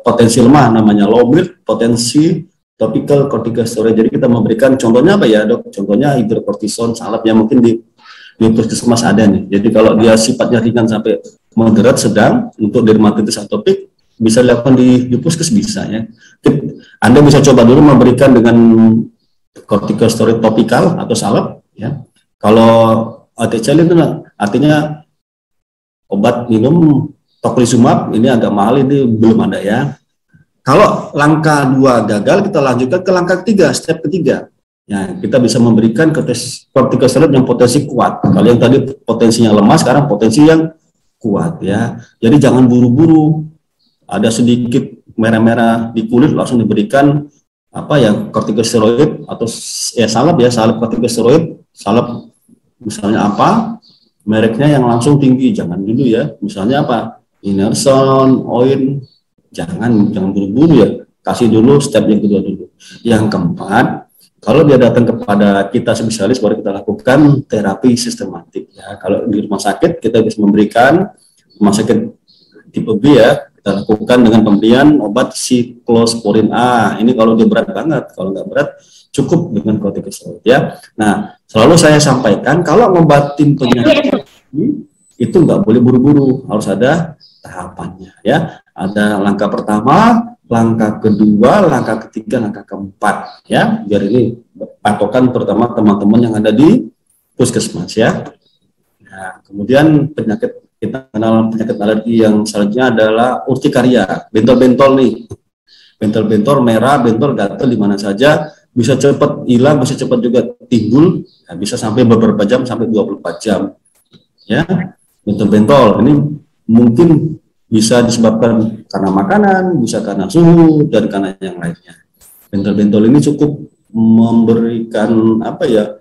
potensi lemah, namanya low mild potensi topikal kortikosteroid. Jadi kita memberikan contohnya apa ya dok? Contohnya hidrokortison salep yang mungkin di puskesmas ada nih. Jadi kalau dia sifatnya ringan sampai moderat sedang untuk dermatitis atopik, bisa dilakukan di puskes bisa ya. Anda bisa coba dulu memberikan dengan kortikosteroid topikal atau salep ya. Kalau ATCL itu artinya obat minum tocilizumab, ini agak mahal, ini belum ada ya. Kalau langkah 2 gagal, kita lanjutkan ke langkah 3, step ketiga. Ya, kita bisa memberikan kortikosteroid yang potensi kuat. Kalau yang tadi potensinya lemah, sekarang potensi yang kuat ya. Jadi jangan buru-buru. Ada sedikit merah-merah di kulit langsung diberikan apa ya kortikosteroid atau ya salep kortikosteroid, salep misalnya apa mereknya yang langsung tinggi, jangan dulu ya. Misalnya apa Inerson, Oin, jangan buru-buru ya, kasih dulu step yang kedua dulu. Yang keempat, kalau dia datang kepada kita spesialis baru kita lakukan terapi sistematik ya. Kalau di rumah sakit kita bisa memberikan rumah sakit tipe B ya, kita lakukan dengan pemberian obat siklosporin A. Ini kalau dia berat banget, kalau nggak berat cukup dengan kortikosteroid ya. Nah, selalu saya sampaikan kalau ngobatin penyakit ini itu nggak boleh buru-buru, harus ada tahapannya ya. Ada langkah pertama, langkah kedua, langkah ketiga, langkah keempat ya. Biar ini patokan terutama teman-teman yang ada di puskesmas ya. Nah, kemudian kita kenal penyakit alergi yang selanjutnya adalah urtikaria, bentol-bentol nih. Bentol-bentol merah, bentol gatal di mana saja, bisa cepat hilang, bisa cepat juga timbul, ya, bisa sampai beberapa jam, sampai 24 jam. Ya, bentol-bentol ini mungkin bisa disebabkan karena makanan, bisa karena suhu, dan karena yang lainnya. Bentol-bentol ini cukup memberikan apa ya,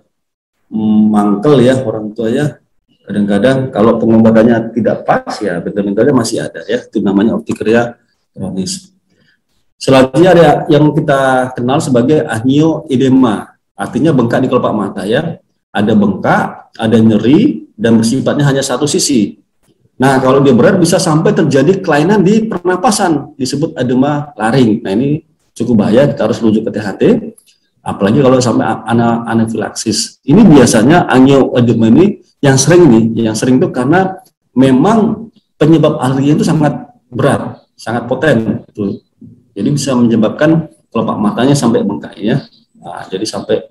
mangkel ya orang tua ya. Kadang-kadang kalau pengobatannya tidak pas ya bentol-bentolnya masih ada ya, itu namanya urtikeria kronis. Selanjutnya ada yang kita kenal sebagai angioedema, artinya bengkak di kelopak mata ya. Ada bengkak, ada nyeri, dan bersifatnya hanya satu sisi. Nah, kalau dia berat bisa sampai terjadi kelainan di pernapasan, disebut edema laring. Nah, ini cukup bahaya, kita harus rujuk ke THT. Apalagi kalau sampai anafilaksis. Ini biasanya angioedema ini yang sering itu karena memang penyebab alergi itu sangat berat, sangat poten. Gitu. Jadi bisa menyebabkan kelopak matanya sampai bengkak ya. Nah, jadi sampai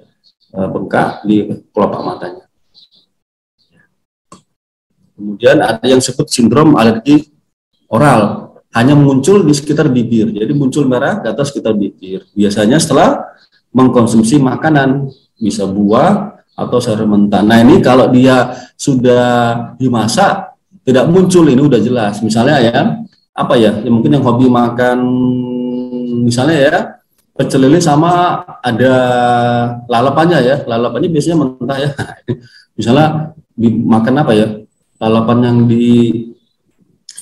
bengkak di kelopak matanya. Kemudian ada yang disebut sindrom alergi oral, hanya muncul di sekitar bibir. Jadi muncul merah di atas sekitar bibir. Biasanya setelah mengkonsumsi makanan, bisa buah atau sayur mentah. Nah, ini kalau dia sudah dimasak tidak muncul, ini udah jelas. Misalnya ya, apa ya? Mungkin yang hobi makan misalnya ya, pecel lele sama ada lalapannya ya. Lalapannya biasanya mentah ya. Misalnya dimakan apa ya? Lalapan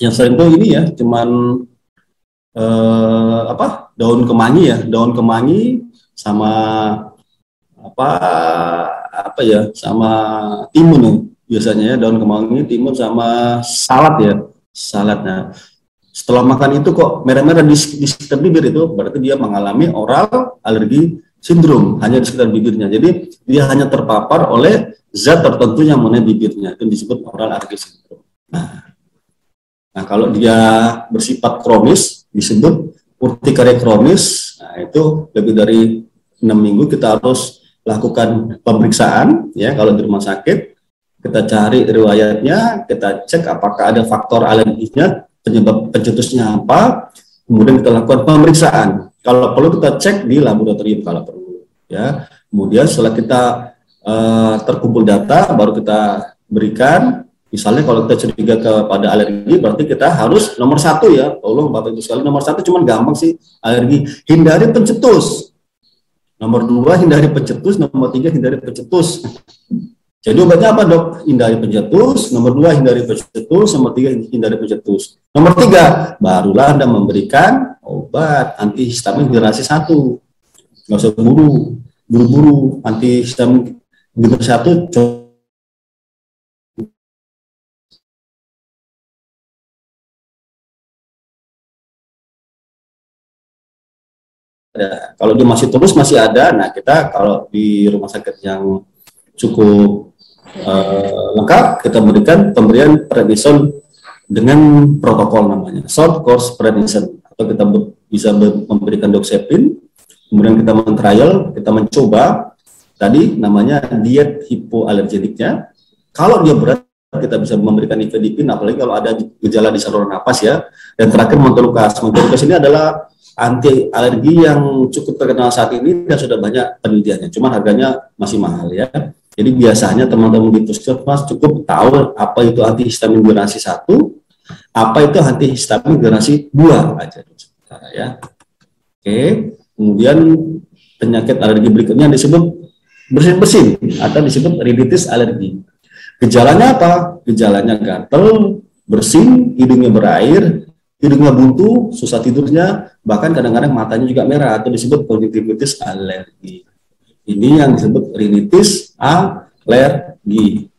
yang sering tuh ini ya, cuman daun kemangi ya, daun kemangi sama apa ya, sama timun ya, biasanya ya, daun kemangi, timun sama salad ya, saladnya. Setelah makan itu kok merah-merah di sekitar bibir, itu berarti dia mengalami oral alergi sindrom hanya di sekitar bibirnya. Jadi dia hanya terpapar oleh zat tertentu yang mengenai bibirnya, itu disebut oral alergi sindrom. Nah, kalau dia bersifat kronis disebut urtikaria kronis. Nah, itu lebih dari 6 minggu kita harus lakukan pemeriksaan ya. Kalau di rumah sakit kita cari riwayatnya, kita cek apakah ada faktor alerginya, penyebab pencetusnya apa, kemudian kita lakukan pemeriksaan. Kalau perlu kita cek di laboratorium kalau perlu ya. Kemudian setelah kita terkumpul data baru kita berikan. Misalnya kalau kita curiga kepada alergi, berarti kita harus nomor 1 ya, tolong Bapak Ibu sekalian, nomor 1 cuman gampang sih, alergi, hindari pencetus. Nomor 2 hindari pencetus, nomor 3 hindari pencetus. Jadi obatnya apa dok? Hindari pencetus, nomor 2 hindari pencetus, nomor 3 hindari pencetus. Nomor 3 barulah Anda memberikan obat antihistamin generasi 1. Nggak usah buru-buru antihistamin generasi 1. Kalau dia masih terus masih ada, nah kita kalau di rumah sakit yang cukup lengkap, kita berikan pemberian prednison dengan protokol namanya short course prednison, atau kita bisa memberikan doxepin, kemudian kita men-trial, kita mencoba tadi namanya diet hipoalergeniknya. Kalau dia berat kita bisa memberikan nifedipin, apalagi kalau ada gejala di saluran napas ya. Dan terakhir Montelukast. Montelukast ini adalah anti alergi yang cukup terkenal saat ini dan sudah banyak penelitiannya, cuman harganya masih mahal ya. Jadi biasanya teman-teman di puskesmas cukup tahu apa itu antihistamin generasi 1, apa itu antihistamin generasi 2 aja ya. Oke, kemudian penyakit alergi berikutnya disebut bersin-bersin atau disebut rinitis alergi. Gejalanya apa? Gejalanya gatal, bersin, hidungnya berair, hidungnya buntu, susah tidurnya, bahkan kadang-kadang matanya juga merah, atau disebut konjungtivitis alergi. Ini yang disebut rinitis alergi.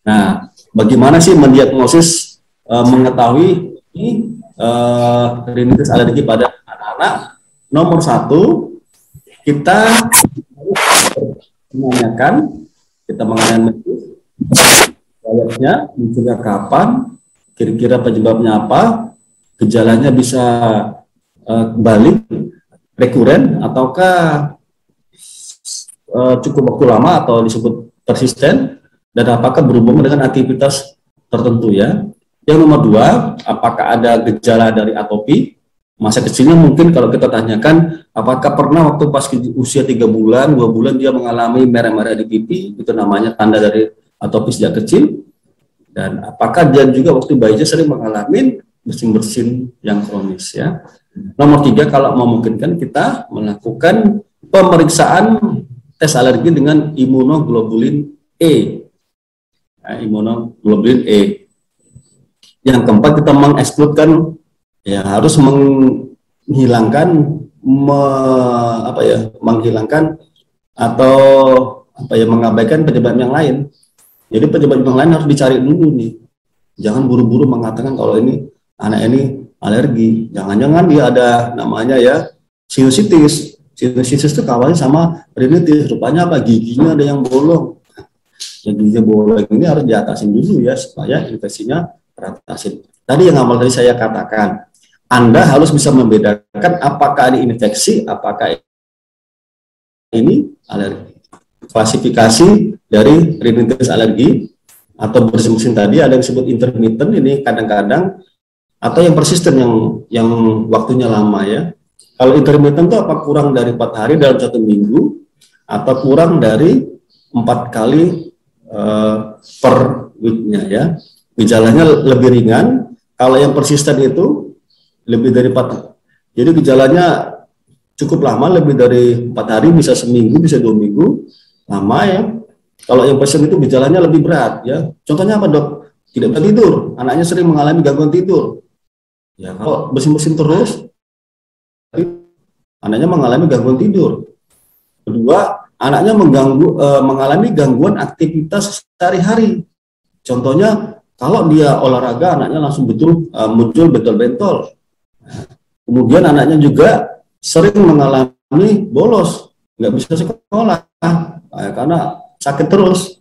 Nah, bagaimana sih mendiagnosis mengetahui ini rinitis alergi pada anak-anak? Nomor 1, kita menanyakan, kita menganalisis riwayatnya, munculnya kapan, kira-kira penyebabnya apa, gejalanya bisa balik, rekuren, ataukah cukup waktu lama atau disebut persisten, dan apakah berhubungan dengan aktivitas tertentu ya. Yang nomor 2, apakah ada gejala dari atopi, masa kecilnya mungkin kalau kita tanyakan, apakah pernah waktu pas usia 3 bulan, 2 bulan dia mengalami merah-merah di pipi, itu namanya tanda dari atopi sejak kecil. Dan apakah dia juga waktu bayinya sering mengalami bersin-bersin yang kronis ya. Nomor 3, kalau memungkinkan kita melakukan pemeriksaan tes alergi dengan imunoglobulin E. Nah, imunoglobulin E. Yang keempat, kita mengekskludkan, ya harus menghilangkan menghilangkan atau mengabaikan penyebab yang lain. Jadi penyebab yang lain harus dicari dulu nih. Jangan buru-buru mengatakan kalau ini anak ini alergi. Jangan-jangan dia ada namanya ya sinusitis. Sinusitis itu kawannya sama rinitis. Rupanya apa? Giginya ada yang bolong. Yang giginya bolong ini harus diatasin dulu ya supaya infeksinya teratasin. Tadi yang awal tadi saya katakan, Anda harus bisa membedakan apakah ini infeksi, apakah ini alergi. Klasifikasi dari rinitis alergi atau bersin-bersin tadi ada yang disebut intermittent, ini kadang-kadang, atau yang persisten yang waktunya lama ya. Kalau intermittent itu apa? Kurang dari 4 hari dalam 1 minggu atau kurang dari 4 kali per weeknya ya. Gejalanya lebih ringan. Kalau yang persisten itu lebih dari 4 hari. Jadi gejalanya cukup lama, lebih dari 4 hari, bisa seminggu, bisa 2 minggu, lama ya. Kalau yang persisten itu gejalanya lebih berat ya. Contohnya apa, Dok? Tidak bisa tidur, anaknya sering mengalami gangguan tidur. Ya, kalau bersin-bersin terus, anaknya mengalami gangguan tidur. Kedua, anaknya mengalami gangguan aktivitas sehari-hari. Contohnya, kalau dia olahraga, anaknya langsung muncul bentol-bentol. Kemudian anaknya juga sering mengalami bolos, nggak bisa sekolah karena sakit terus.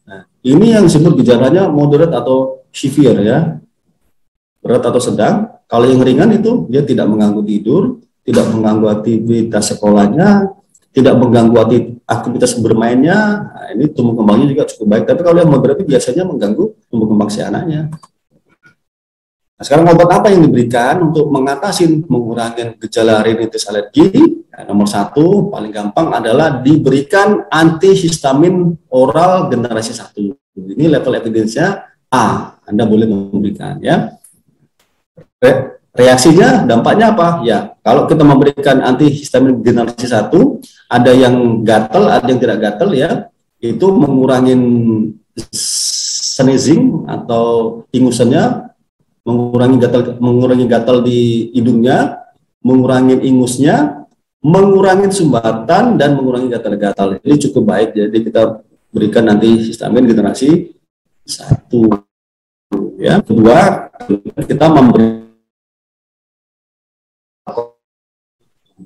Nah, ini yang disebut gejalanya moderate atau severe ya, berat atau sedang. Kalau yang ringan itu dia tidak mengganggu tidur, tidak mengganggu aktivitas sekolahnya, tidak mengganggu aktivitas bermainnya. Nah, ini tumbuh kembangnya juga cukup baik. Tapi kalau yang moderate biasanya mengganggu tumbuh kembang si anaknya. Nah, sekarang obat apa yang diberikan untuk mengurangi gejala rinitis alergi? Nah, nomor 1 paling gampang adalah diberikan antihistamin oral generasi 1. Ini level evidence-nya A. Anda boleh memberikan ya. Reaksinya, dampaknya apa? Ya, kalau kita memberikan antihistamin generasi 1, ada yang gatal, ada yang tidak gatal ya. Itu mengurangi sneezing atau ingusannya, mengurangi gatal di hidungnya, mengurangi ingusnya, mengurangi sumbatan, dan mengurangi gatal-gatal. Ini cukup baik, jadi kita berikan antihistamin generasi 1. Ya. Kedua, kita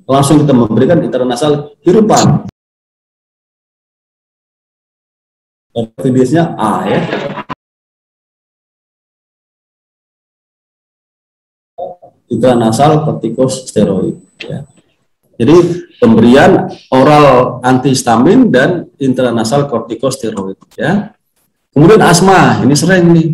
langsung kita memberikan intranasal hirupan. Evidence-nya A ya. Intranasal kortikosteroid ya. Jadi pemberian oral antihistamin dan intranasal kortikosteroid ya. Kemudian asma, ini sering nih.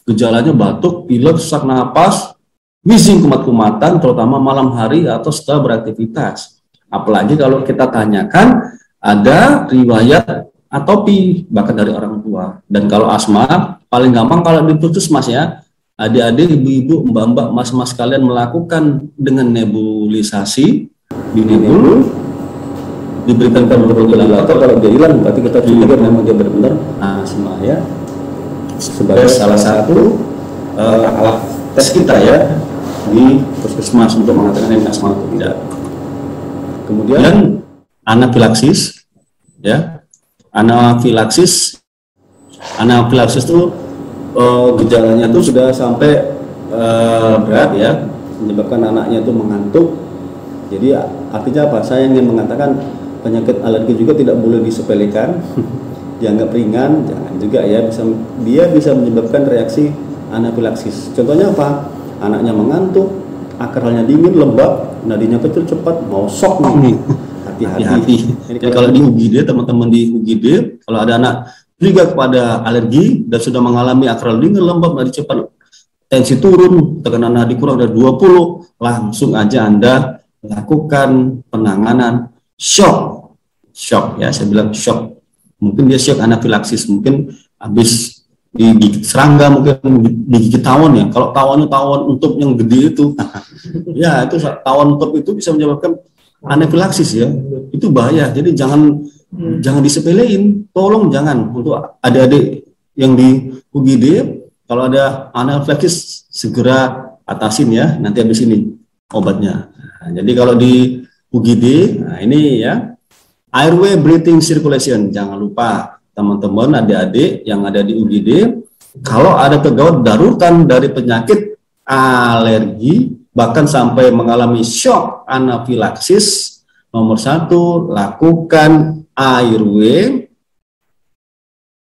Gejalanya batuk, pilek, sesak napas, wheezing, kumat-kumatan, terutama malam hari atau setelah beraktivitas. Apalagi kalau kita tanyakan ada riwayat atopi bahkan dari orang tua. Dan kalau asma paling gampang kalau di puskesmas ya, adik-adik, ibu-ibu, mbak-mbak, mas-mas kalian melakukan dengan nebulisasi di nebul, diberikan karbodilator. Kalau dia hilang berarti kita curiga memang dia benar-benar asma ya. Sebagai salah satu alat tes kita ya di puskesmas untuk mengatakan ini asma atau tidak. Kemudian anafilaksis ya. Anafilaksis itu gejalanya itu sudah sampai berat ya, menyebabkan anaknya itu mengantuk. Jadi artinya apa? Saya ingin mengatakan penyakit alergi juga tidak boleh disepelekan, dianggap ringan, jangan juga ya, dia bisa menyebabkan reaksi anafilaksis. Contohnya apa? Anaknya mengantuk, akarnya dingin, lembab, nadinya kecil cepat, mau shock nih. Hati-hati. Jadi kalau di UGD, teman-teman di UGD, kalau ada anak juga kepada alergi dan sudah mengalami akral dingin, lembab, nadi cepat, tensi turun, tekanan nadi kurang dari 20, langsung aja Anda lakukan penanganan shock ya, saya bilang shock. Mungkin dia shock anafilaksis, mungkin habis digigit serangga, mungkin digigit tawon ya. Kalau tawonnya tawon untuk yang gede itu, ya itu tawon untuk itu bisa menyebabkan anafilaksis ya. Itu bahaya. Jadi jangan disepelein. Tolong jangan, untuk adik-adik yang di UGD, kalau ada anafilaksis segera atasin ya. Nanti habis ini obatnya. Nah, jadi kalau di UGD, nah ini ya, airway breathing circulation, jangan lupa teman-teman adik-adik yang ada di UGD, kalau ada kegawat darutan dari penyakit alergi, bahkan sampai mengalami shock anafilaksis, nomor 1, lakukan airway.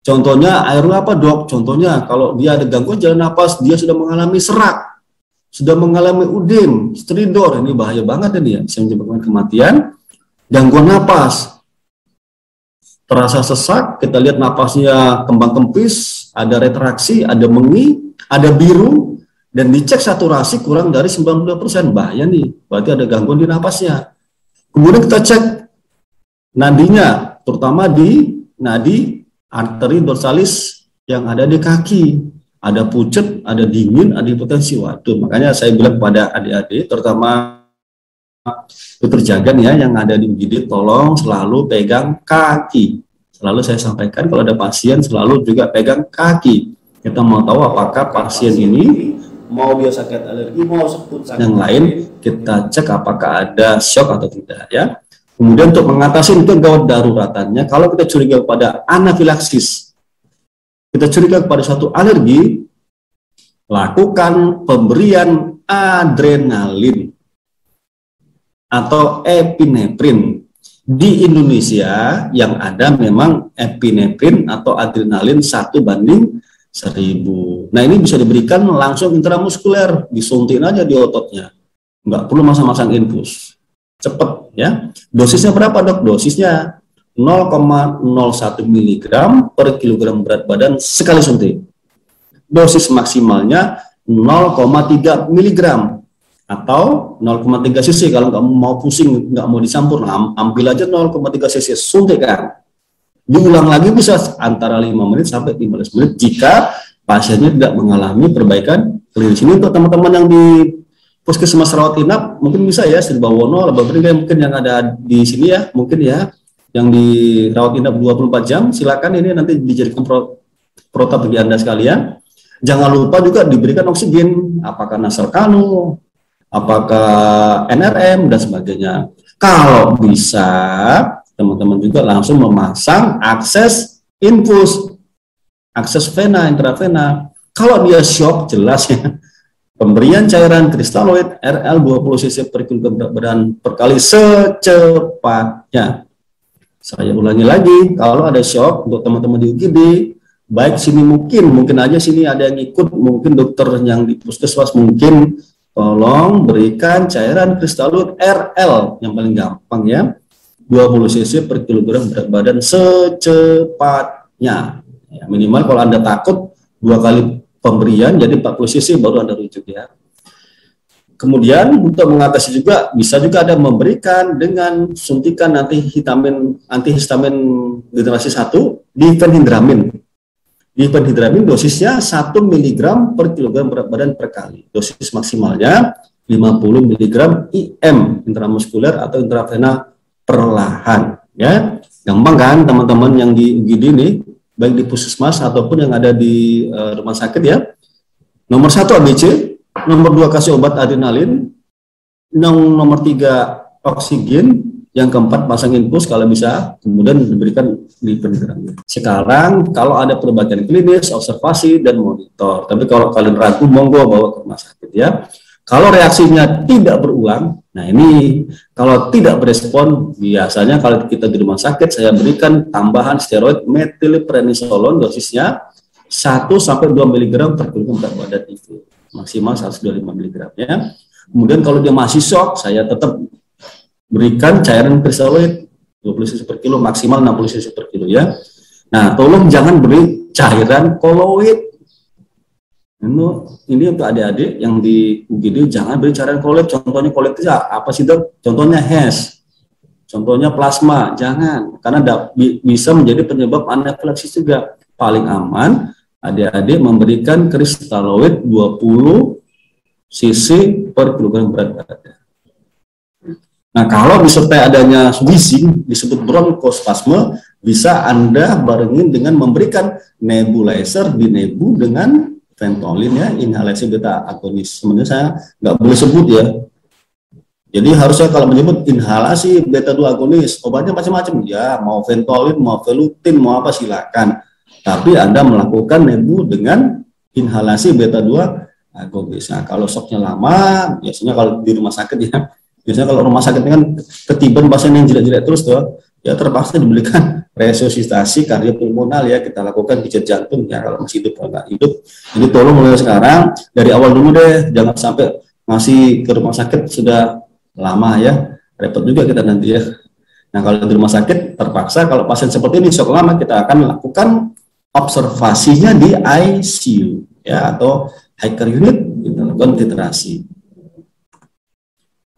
Contohnya airway apa dok? Contohnya kalau dia ada gangguan jalan napas, dia sudah mengalami serak, sudah mengalami udem, stridor, ini bahaya banget ini ya, bisa menyebabkan kematian. Gangguan napas, terasa sesak, kita lihat napasnya kembang kempis, ada retraksi, ada mengi, ada biru, dan dicek saturasi kurang dari 90%, bahaya nih, berarti ada gangguan di napasnya. Kemudian kita cek nadinya, terutama di nadi arteri dorsalis yang ada di kaki, ada pucet, ada dingin, ada hipotensi. Waduh, makanya saya bilang kepada adik-adik, terutama dokter jagan ya yang ada di UGD, tolong selalu pegang kaki. Selalu saya sampaikan kalau ada pasien selalu juga pegang kaki. Kita mau tahu apakah pasien ini mau dia sakit alergi, mau sakit yang lain, kita cek apakah ada shock atau tidak ya. Kemudian untuk mengatasi kegawat daruratannya, kalau kita curiga pada anafilaksis, kita curiga kepada suatu alergi, lakukan pemberian adrenalin atau epinefrin. Di Indonesia yang ada memang epinefrin atau adrenalin 1:1000. Nah ini bisa diberikan langsung intramuskuler, disuntik aja di ototnya, nggak perlu masang-masang infus, cepet ya. Dosisnya berapa dok? Dosisnya 0,01 mg per kilogram berat badan sekali suntik. Dosis maksimalnya 0,3 mg atau 0,3 cc. Kalau nggak mau pusing, nggak mau dicampur, ambil aja 0,3 cc, suntikan. Diulang lagi bisa antara 5 menit sampai 15 menit jika pasiennya tidak mengalami perbaikan klinis. Ini untuk teman-teman yang di puskesmas rawat inap, mungkin bisa ya, Sirbawono, Lebak mungkin yang ada di sini ya, mungkin ya, yang di rawat inap 24 jam, silakan ini nanti dijadikan protap bagi Anda sekalian. Jangan lupa juga diberikan oksigen, apakah nasal kanu, apakah NRM, dan sebagainya. Kalau bisa, teman-teman juga langsung memasang akses infus, akses vena, intravena. Kalau dia shock, jelas ya, pemberian cairan kristaloid RL 20 cc per kilogram berat badan per kali secepatnya. Saya ulangi lagi, kalau ada shock untuk teman-teman di UGD, baik sini mungkin aja sini ada yang ikut, mungkin dokter yang di puskesmas mungkin, tolong berikan cairan kristaloid RL yang paling gampang ya, 20 cc per kilogram berat badan secepatnya. Ya, minimal kalau Anda takut 2 kali pemberian, jadi 40 cc baru Anda rujuk ya. Kemudian untuk mengatasi juga, bisa juga ada memberikan dengan suntikan antihistamin generasi 1, difenhidramin. Difenhidramin dosisnya 1 mg per kilogram berat badan per kali. Dosis maksimalnya 50 mg IM, intramuskuler atau intravena perlahan. Ya, gampang kan teman-teman yang di UGD ini, baik di puskesmas ataupun yang ada di rumah sakit ya. Nomor 1 ABC, nomor 2 kasih obat adrenalin, nomor 3 oksigen, yang keempat pasang infus kalau bisa, kemudian diberikan difenhidramin. Sekarang kalau ada perbaikan klinis, observasi dan monitor. Tapi kalau kalian ragu, monggo bawa ke rumah sakit ya. Kalau reaksinya tidak berulang, nah ini kalau tidak berespon, biasanya kalau kita di rumah sakit saya berikan tambahan steroid metilprednisolon, dosisnya 1-2 mg per kilogram berat badan itu, maksimal 125 mg ya. Kemudian kalau dia masih shock, saya tetap berikan cairan kristaloid 20 cc per kilo, maksimal 60 cc per kilo ya. Nah, tolong jangan beri cairan koloid. Ini untuk adik-adik yang di UGD, jangan beri cairan koloid. Contohnya koloid itu apa sih dok? Contohnya HES, contohnya plasma, jangan, karena bisa menjadi penyebab anafilaksis juga. Paling aman adik-adik memberikan kristaloid 20 cc per kilogram berat badan. Nah, kalau disertai adanya wheezing, disebut bronkospasme, bisa Anda barengin dengan memberikan nebulizer di nebu dengan Ventolin ya, inhalasi beta agonis. Sebenarnya saya nggak boleh sebut ya. Jadi harusnya kalau menyebut inhalasi beta 2 agonis, obatnya macam-macam ya, mau Ventolin, mau Velutin, mau apa silakan. Tapi Anda melakukan nebu dengan inhalasi beta 2 agonis. Nah, kalau shocknya lama, biasanya kalau di rumah sakit ya, biasanya kalau rumah sakit ini kan ketiban pasien yang jelek-jelek terus tuh, ya terpaksa diberikan resusitasi kardiopulmonal ya, kita lakukan pijat jantung ya kalau masih hidup atau enggak hidup. Jadi tolong mulai sekarang dari awal dulu deh, jangan sampai masih ke rumah sakit sudah lama ya, repot juga kita nanti ya. Nah, kalau di rumah sakit terpaksa kalau pasien seperti ini shock lama, kita akan lakukan observasinya di ICU ya, atau high care unit, kita lakukan titrasi.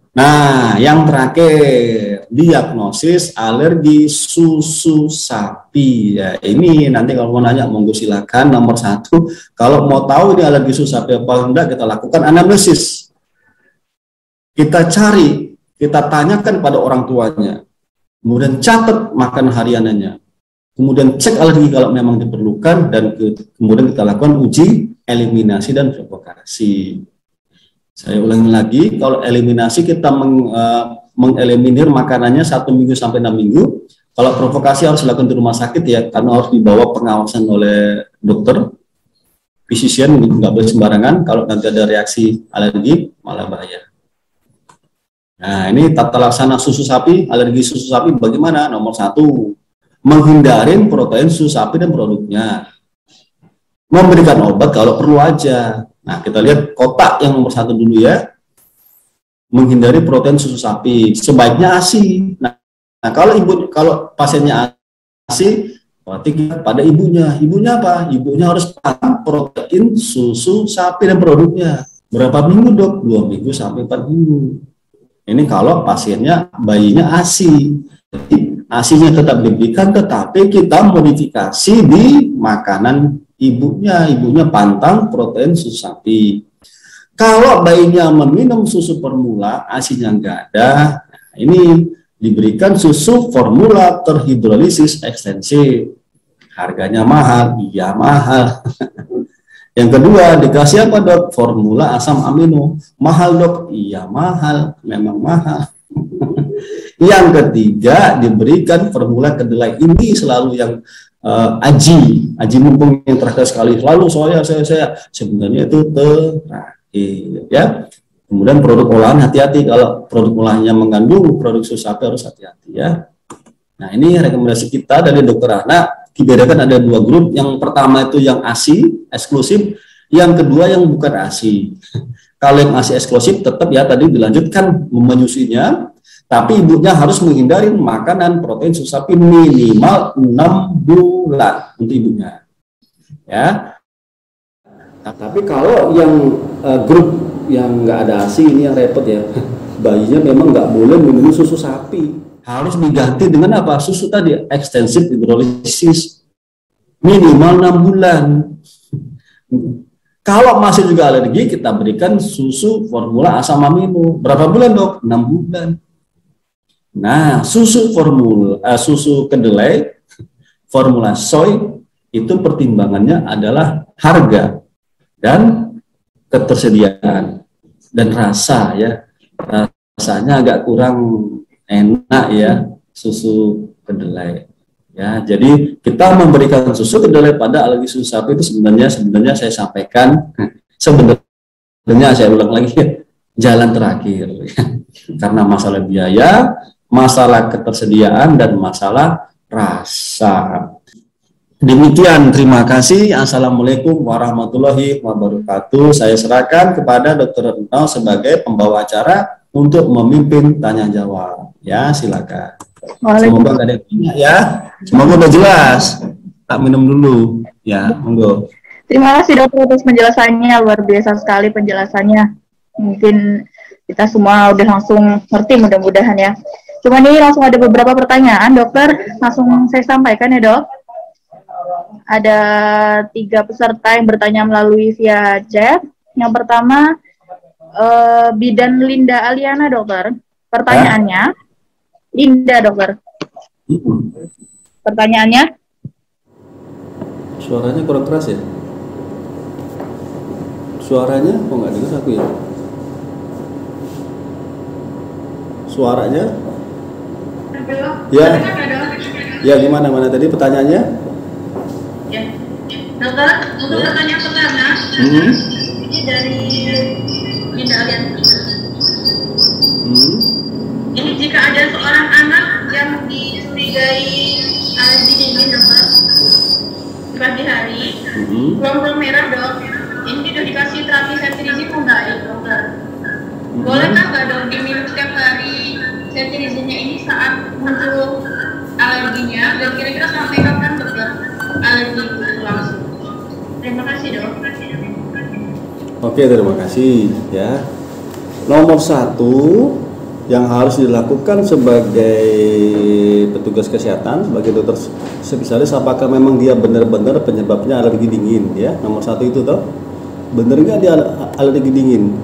Nah, yang terakhir, diagnosis alergi susu sapi. Ya, ini nanti kalau mau nanya, monggo silakan. Nomor 1, kalau mau tahu ini alergi susu sapi apa enggak, kita lakukan anamnesis. Kita cari, kita tanyakan pada orang tuanya. Kemudian catat makan hariannya. Kemudian cek alergi kalau memang diperlukan, dan kemudian kita lakukan uji eliminasi dan provokasi. Saya ulangi lagi, kalau eliminasi kita mengeliminir makanannya 1 minggu sampai 6 minggu. Kalau provokasi harus dilakukan di rumah sakit ya, karena harus dibawa pengawasan oleh dokter, physician, nggak boleh sembarangan. Kalau nanti ada reaksi alergi, malah bahaya. Nah, ini tata laksana susu sapi, alergi susu sapi bagaimana? Nomor 1, menghindarin protein susu sapi dan produknya. Memberikan obat kalau perlu aja. Nah, kita lihat kotak yang nomor 1 dulu ya. Menghindari protein susu sapi. Sebaiknya ASI. Nah, kalau pasiennya ASI, berarti pada ibunya. Ibunya apa? Ibunya harus paham protein susu sapi dan produknya. Berapa minggu dok? 2 minggu sampai 4 minggu. Ini kalau pasiennya bayinya ASI. Jadi ASInya tetap diberikan, tetapi kita modifikasi di makanan ibunya pantang protein susu sapi. Kalau bayinya meminum susu formula, ASInya enggak ada, nah, ini diberikan susu formula terhidrolisis ekstensif. Harganya mahal, iya mahal. Yang kedua, dikasih apa dok? Formula asam amino. Mahal dok? Iya mahal, memang mahal. Yang ketiga, diberikan formula kedelai. Ini selalu yang aji mumpung yang terakhir sekali, lalu saya sebenarnya itu terakhir ya. Kemudian produk olahan hati-hati, kalau produk olahannya mengandung produk susu sapi harus hati-hati ya. Nah, ini rekomendasi kita dari dokter anak, dibedakan ada 2 grup. Yang pertama itu yang ASI eksklusif, yang kedua yang bukan ASI. Kalau yang ASI eksklusif tetap ya tadi dilanjutkan menyusuinya, tapi ibunya harus menghindari makanan protein susu sapi minimal 6 bulan untuk ibunya. Ya. Tapi kalau yang grup yang nggak ada ASI, ini yang repot ya. Bayinya memang nggak boleh minum susu sapi. Harus diganti dengan apa? Susu tadi, extensive hydrolysis. Minimal 6 bulan. Kalau masih juga alergi, kita berikan susu formula asam amino. Berapa bulan dok? 6 bulan. Nah, susu kedelai, formula soy, itu pertimbangannya adalah harga dan ketersediaan dan rasa ya. Rasanya agak kurang enak ya susu kedelai. Ya, jadi kita memberikan susu kedelai pada alergi susu sapi itu sebenarnya saya sampaikan, sebenarnya saya ulang lagi ya, jalan terakhir ya. Karena masalah biaya, masalah ketersediaan, dan masalah rasa. Demikian, terima kasih. Assalamualaikum warahmatullahi wabarakatuh. Saya serahkan kepada Dr. Retno sebagai pembawa acara untuk memimpin tanya jawab. Ya, silakan. Semoga nggak ada yang tanya ya. Semoga udah jelas. Tak minum dulu. Ya, monggo. Terima kasih dokter atas penjelasannya, luar biasa sekali penjelasannya. Mungkin kita semua udah langsung ngerti mudah-mudahan ya. Cuma ini langsung ada beberapa pertanyaan dokter, langsung saya sampaikan ya dok. ada 3 peserta yang bertanya melalui via chat. Yang pertama, Bidan Linda Aliana, dokter. Pertanyaannya, Linda, dokter. Pertanyaannya? Suaranya kurang keras ya? Suaranya kok nggak dengar aku ya? Suaranya? Ya. Ya, gimana? Mana tadi pertanyaannya? Ya. Dokter, untuk pertanyaan pertama, ini dari Linda Aliana. Ini jika ada seorang anak yang dicurigai alergi dingin, dokter, pagi hari, kelompok merah, dok, ini sudah dikasih terapi cetirizine membaik, dokter. Bolehkah nggak, dok, diminum setiap hari cetirizine-nya ini saat muncul alerginya, dan kira-kira sampai kapan, dokter, alergi itu langsung? Terima kasih, dok. Oke, terima kasih ya. Nomor 1 yang harus dilakukan sebagai petugas kesehatan, sebagai dokter spesialis, apakah memang dia benar-benar penyebabnya alergi dingin ya. Nomor 1 itu toh, benar nggak dia alergi dingin?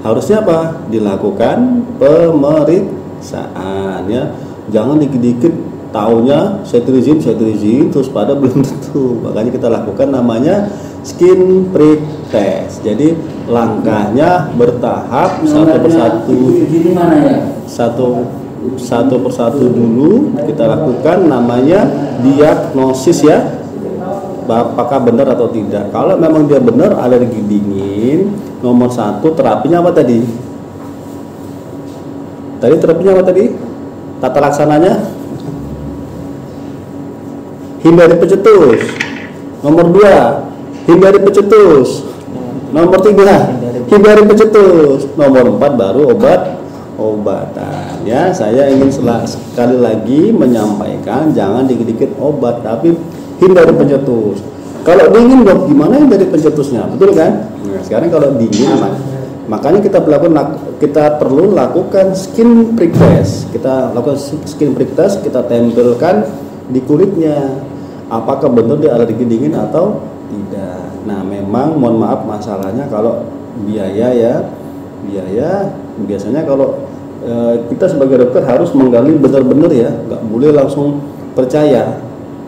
Harusnya apa? Dilakukan pemeriksaan ya. Jangan dikit-dikit taunya cetirizine terus pada belum tentu. Makanya kita lakukan namanya skin prick test. Jadi langkahnya bertahap, satu persatu. Satu persatu dulu kita lakukan namanya diagnosis ya. Apakah benar atau tidak. Kalau memang dia benar alergi dingin, nomor 1 terapinya apa tadi? Tadi terapinya apa tadi? Tata laksananya? Hindari pencetus. Nomor 2, hindari pencetus. Nomor 3, hindari pencetus. Nomor 4 baru obatan. Ya, saya ingin sekali lagi menyampaikan jangan dikit-dikit obat, tapi hindari pencetus. Kalau dingin, dok, gimana hindari pencetusnya? Betul kan? Nah, sekarang kalau dingin, makanya kita perlu lakukan skin prick test. Kita lakukan skin prick test, kita tempelkan di kulitnya. Apakah benar dia alergi dingin atau tidak? Nah, memang mohon maaf masalahnya kalau biaya ya. Biaya biasanya kalau kita sebagai dokter harus menggali benar-benar ya, nggak boleh langsung percaya.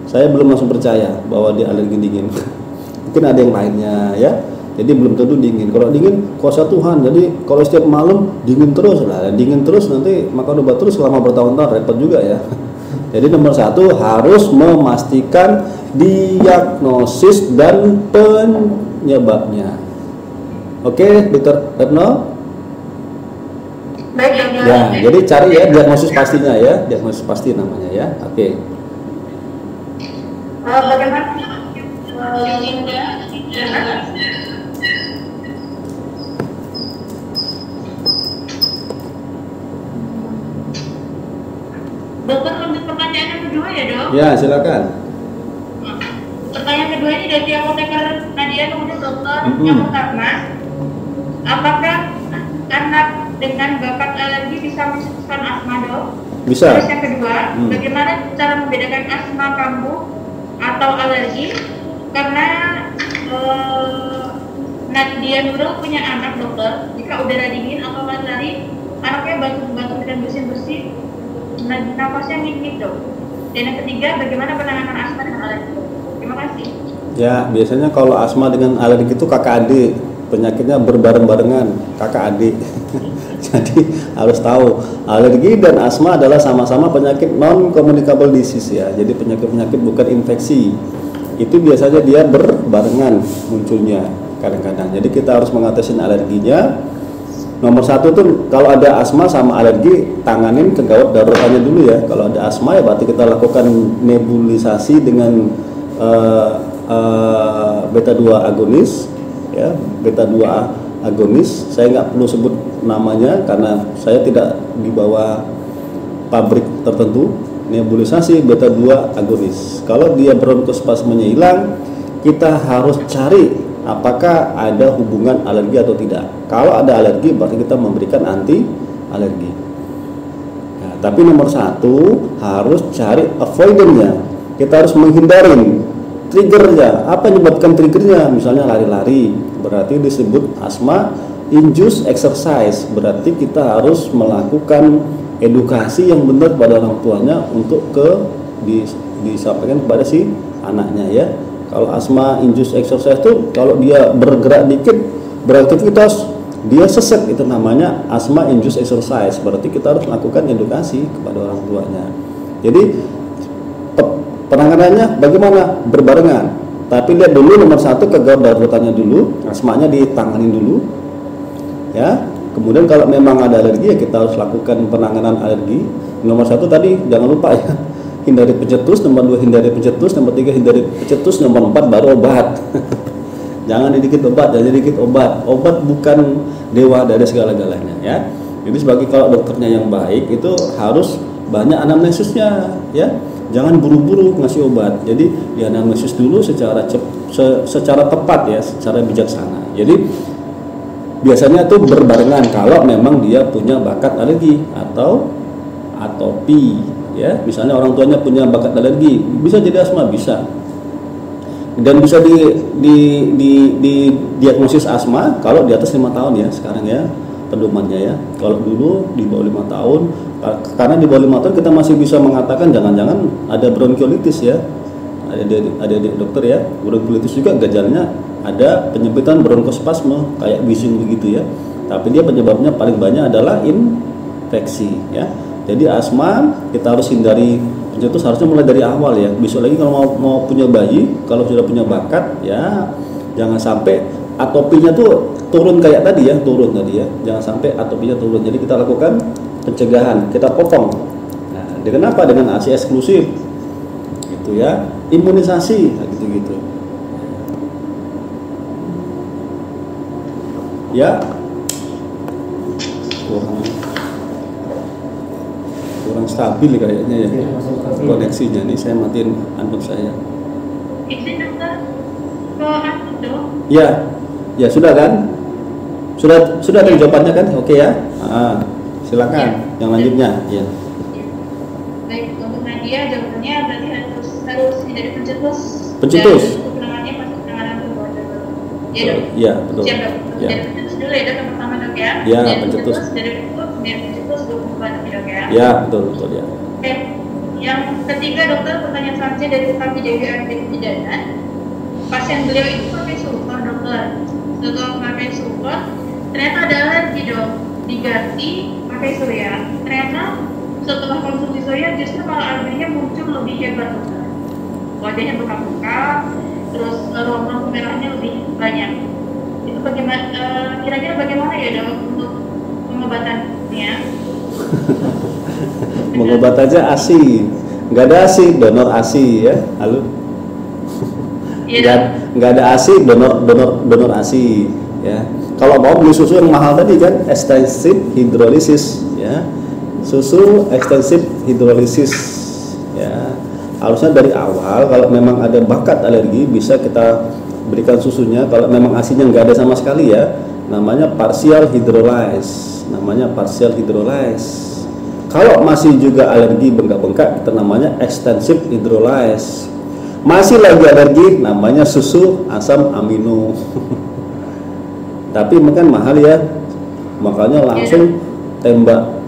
Saya belum langsung percaya bahwa dia alergi dingin. Mungkin ada yang lainnya ya. Jadi belum tentu dingin. Kalau dingin kuasa Tuhan. Jadi kalau setiap malam dingin terus lah, dingin terus nanti makan obat terus selama bertahun-tahun repot juga ya. Jadi nomor 1 harus memastikan diagnosis dan penyebabnya. Oke, Dr. Retno? Baik, ya, jadi cari ya diagnosis pastinya ya, diagnosis pasti namanya ya. Oke. Bagaimana Dokter, lanjut pertanyaan yang kedua ya, dok? Ya, silakan. Pertanyaan kedua ini dari apoteker Nadia, kemudian dokter. Yang pertama, apakah anak dengan bakat alergi bisa mencetuskan asma, dok? Bisa. Terus yang kedua, bagaimana cara membedakan asma kambuh atau alergi? Karena Nadia Nurul punya anak, dokter. Jika udara dingin atau matahari, anaknya batuk-batuk dan bersin-bersin, nafasnya ngik-ngik, dok. Dan yang ketiga, bagaimana penanganan asma dengan alergi? Terima kasih. Ya, biasanya kalau asma dengan alergi itu kakak adik, penyakitnya berbareng-barengan, kakak adik. Jadi harus tahu alergi dan asma adalah sama-sama penyakit non-communicable disease ya. Jadi penyakit-penyakit bukan infeksi. Itu biasanya dia berbarengan munculnya kadang-kadang. Jadi kita harus mengatasi alerginya. Nomor 1 tuh kalau ada asma sama alergi, tanganin kegawat daruratnya dulu ya. Kalau ada asma ya berarti kita lakukan nebulisasi dengan beta 2 agonis ya, beta 2 agonis. Saya nggak perlu sebut namanya karena saya tidak di bawah pabrik tertentu. Nebulisasi beta 2 agonis. Kalau dia bronkospasmenya hilang, kita harus cari apakah ada hubungan alergi atau tidak. Kalau ada alergi berarti kita memberikan anti alergi. Nah, tapi nomor 1 harus cari avoidance-nya. Kita harus menghindarin triggernya. Apa yang menyebabkan triggernya? Misalnya lari-lari, berarti disebut asma induced exercise. Berarti kita harus melakukan edukasi yang benar pada orang tuanya untuk disampaikan kepada si anaknya ya. Kalau asma induced exercise itu kalau dia bergerak dikit, beraktivitas, dia sesek, itu namanya asma induced exercise. Berarti kita harus melakukan edukasi kepada orang tuanya. Jadi penanganannya bagaimana? Berbarengan. Tapi lihat dulu nomor 1 kegawat daruratnya dulu, asmanya ditangani dulu ya. Kemudian kalau memang ada alergi ya kita harus lakukan penanganan alergi. Nomor 1 tadi jangan lupa ya, hindari pencetus. Nomor 2 hindari pencetus. Nomor 3 hindari pencetus. Nomor 4 baru obat. Jangan dikit obat, jangan dikit obat. Obat bukan dewa dari segala-galanya ya. Jadi sebagai kalau dokternya yang baik itu harus banyak anamnesisnya ya. Jangan buru-buru ngasih obat. Jadi dianamnesis dulu secara tepat ya, secara bijaksana. Jadi biasanya itu berbarengan kalau memang dia punya bakat alergi atau atopi ya. Misalnya orang tuanya punya bakat alergi, bisa jadi asma, bisa. Dan bisa di diagnosis asma kalau di atas 5 tahun ya sekarang ya pedomannya ya. Kalau dulu di bawah 5 tahun, karena di bawah 5 tahun kita masih bisa mengatakan jangan-jangan ada bronkiolitis ya. Ada dokter ya, bronkiolitis juga gejalanya ada penyempitan bronkospasme kayak bising begitu ya. Tapi dia penyebabnya paling banyak adalah infeksi ya. Jadi asma kita harus hindari pencetus, harusnya mulai dari awal ya. Besok lagi kalau mau punya bayi, kalau sudah punya bakat ya jangan sampai atopinya tuh turun kayak tadi ya, Jangan sampai atopinya turun. Jadi kita lakukan pencegahan, kita potong. Nah, dengan apa? Dengan ASI eksklusif. Gitu ya. Imunisasi, nah gitu-gitu. Ya. Kurang stabil kayaknya ya. Koneksinya nih, saya matiin handphone saya. Izin dokter, ke handphone dong. Ya. Ya sudah kan? Sudah ada jawabannya kan? Oke ya. Silakan yang lanjutnya. Ya. Baik, untuk Nadia jawabannya berarti harus hindari pencetus. Pencetus. Dan penanganannya masuk penanganan keluarga. Ya dok. Iya betul. Siap dok. Ya. Dari pencetus dulu ya dok yang pertama dok ya. Ya, dari pencetus. Dari pencetus belum bantu dok ya. Ya betul ya. Oke. Yang ketiga dokter, pertanyaan selanjutnya dari kami Dewi Ardi Pidana. Pasien beliau itu pakai sulfa dokter. Setelah pakai sulfa, ternyata ada alergi dok. Diganti pakai soya. Ternyata setelah konsumsi soya justru malah alerginya muncul lebih hebat dokter. Wajahnya bengkak-bengkak, terus ruang kemerahnya lebih banyak. Itu bagaimana? Kira-kira bagaimana ya dok untuk pengobatannya? Mengobat aja ASI, nggak ada ASI, donor ASI ya. Halo. Nggak ada ASI, donor ASI ya. Kalau mau beli susu yang mahal tadi kan, extensive hydrolysis ya. Susu extensive hydrolysis ya. Harusnya dari awal kalau memang ada bakat alergi bisa kita berikan susunya. Kalau memang ASI-nya nggak ada sama sekali ya, namanya partial hydrolyze. Kalau masih juga alergi bengkak-bengkak, kita namanya extensive hydrolyze. Masih lagi alergi, namanya susu asam amino. Tapi makan mahal ya, makanya langsung tembak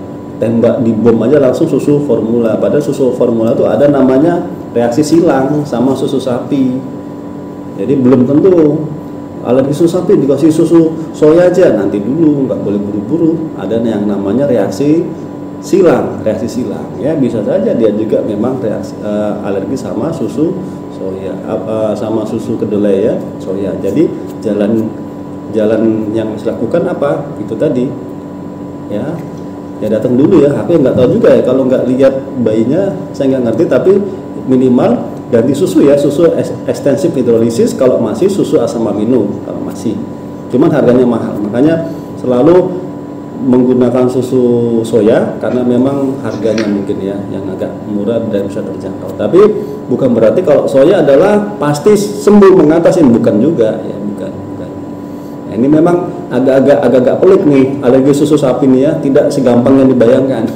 di bom aja langsung susu formula. Padahal susu formula itu ada namanya reaksi silang sama susu sapi. Jadi belum tentu alergi susu sapi dikasih susu soya aja, nanti dulu, nggak boleh buru-buru. Ada yang namanya reaksi silang ya, bisa saja dia juga memang reaksi alergi sama susu soya, sama susu kedelai ya, soya. Jadi jalan yang harus dilakukan apa? Itu tadi ya datang dulu ya. Aku nggak tahu juga ya, kalau nggak lihat bayinya saya nggak ngerti, tapi minimal ganti susu ya, susu extensive hydrolysis kalau masih, susu asam amino kalau masih. Cuman harganya mahal, makanya selalu menggunakan susu soya karena memang harganya mungkin ya yang agak murah dan bisa terjangkau. Tapi bukan berarti kalau soya adalah pasti sembuh mengatasi, bukan juga ya, bukan. Nah, ini memang agak pelik nih alergi susu sapi nih ya, tidak segampang yang dibayangkan.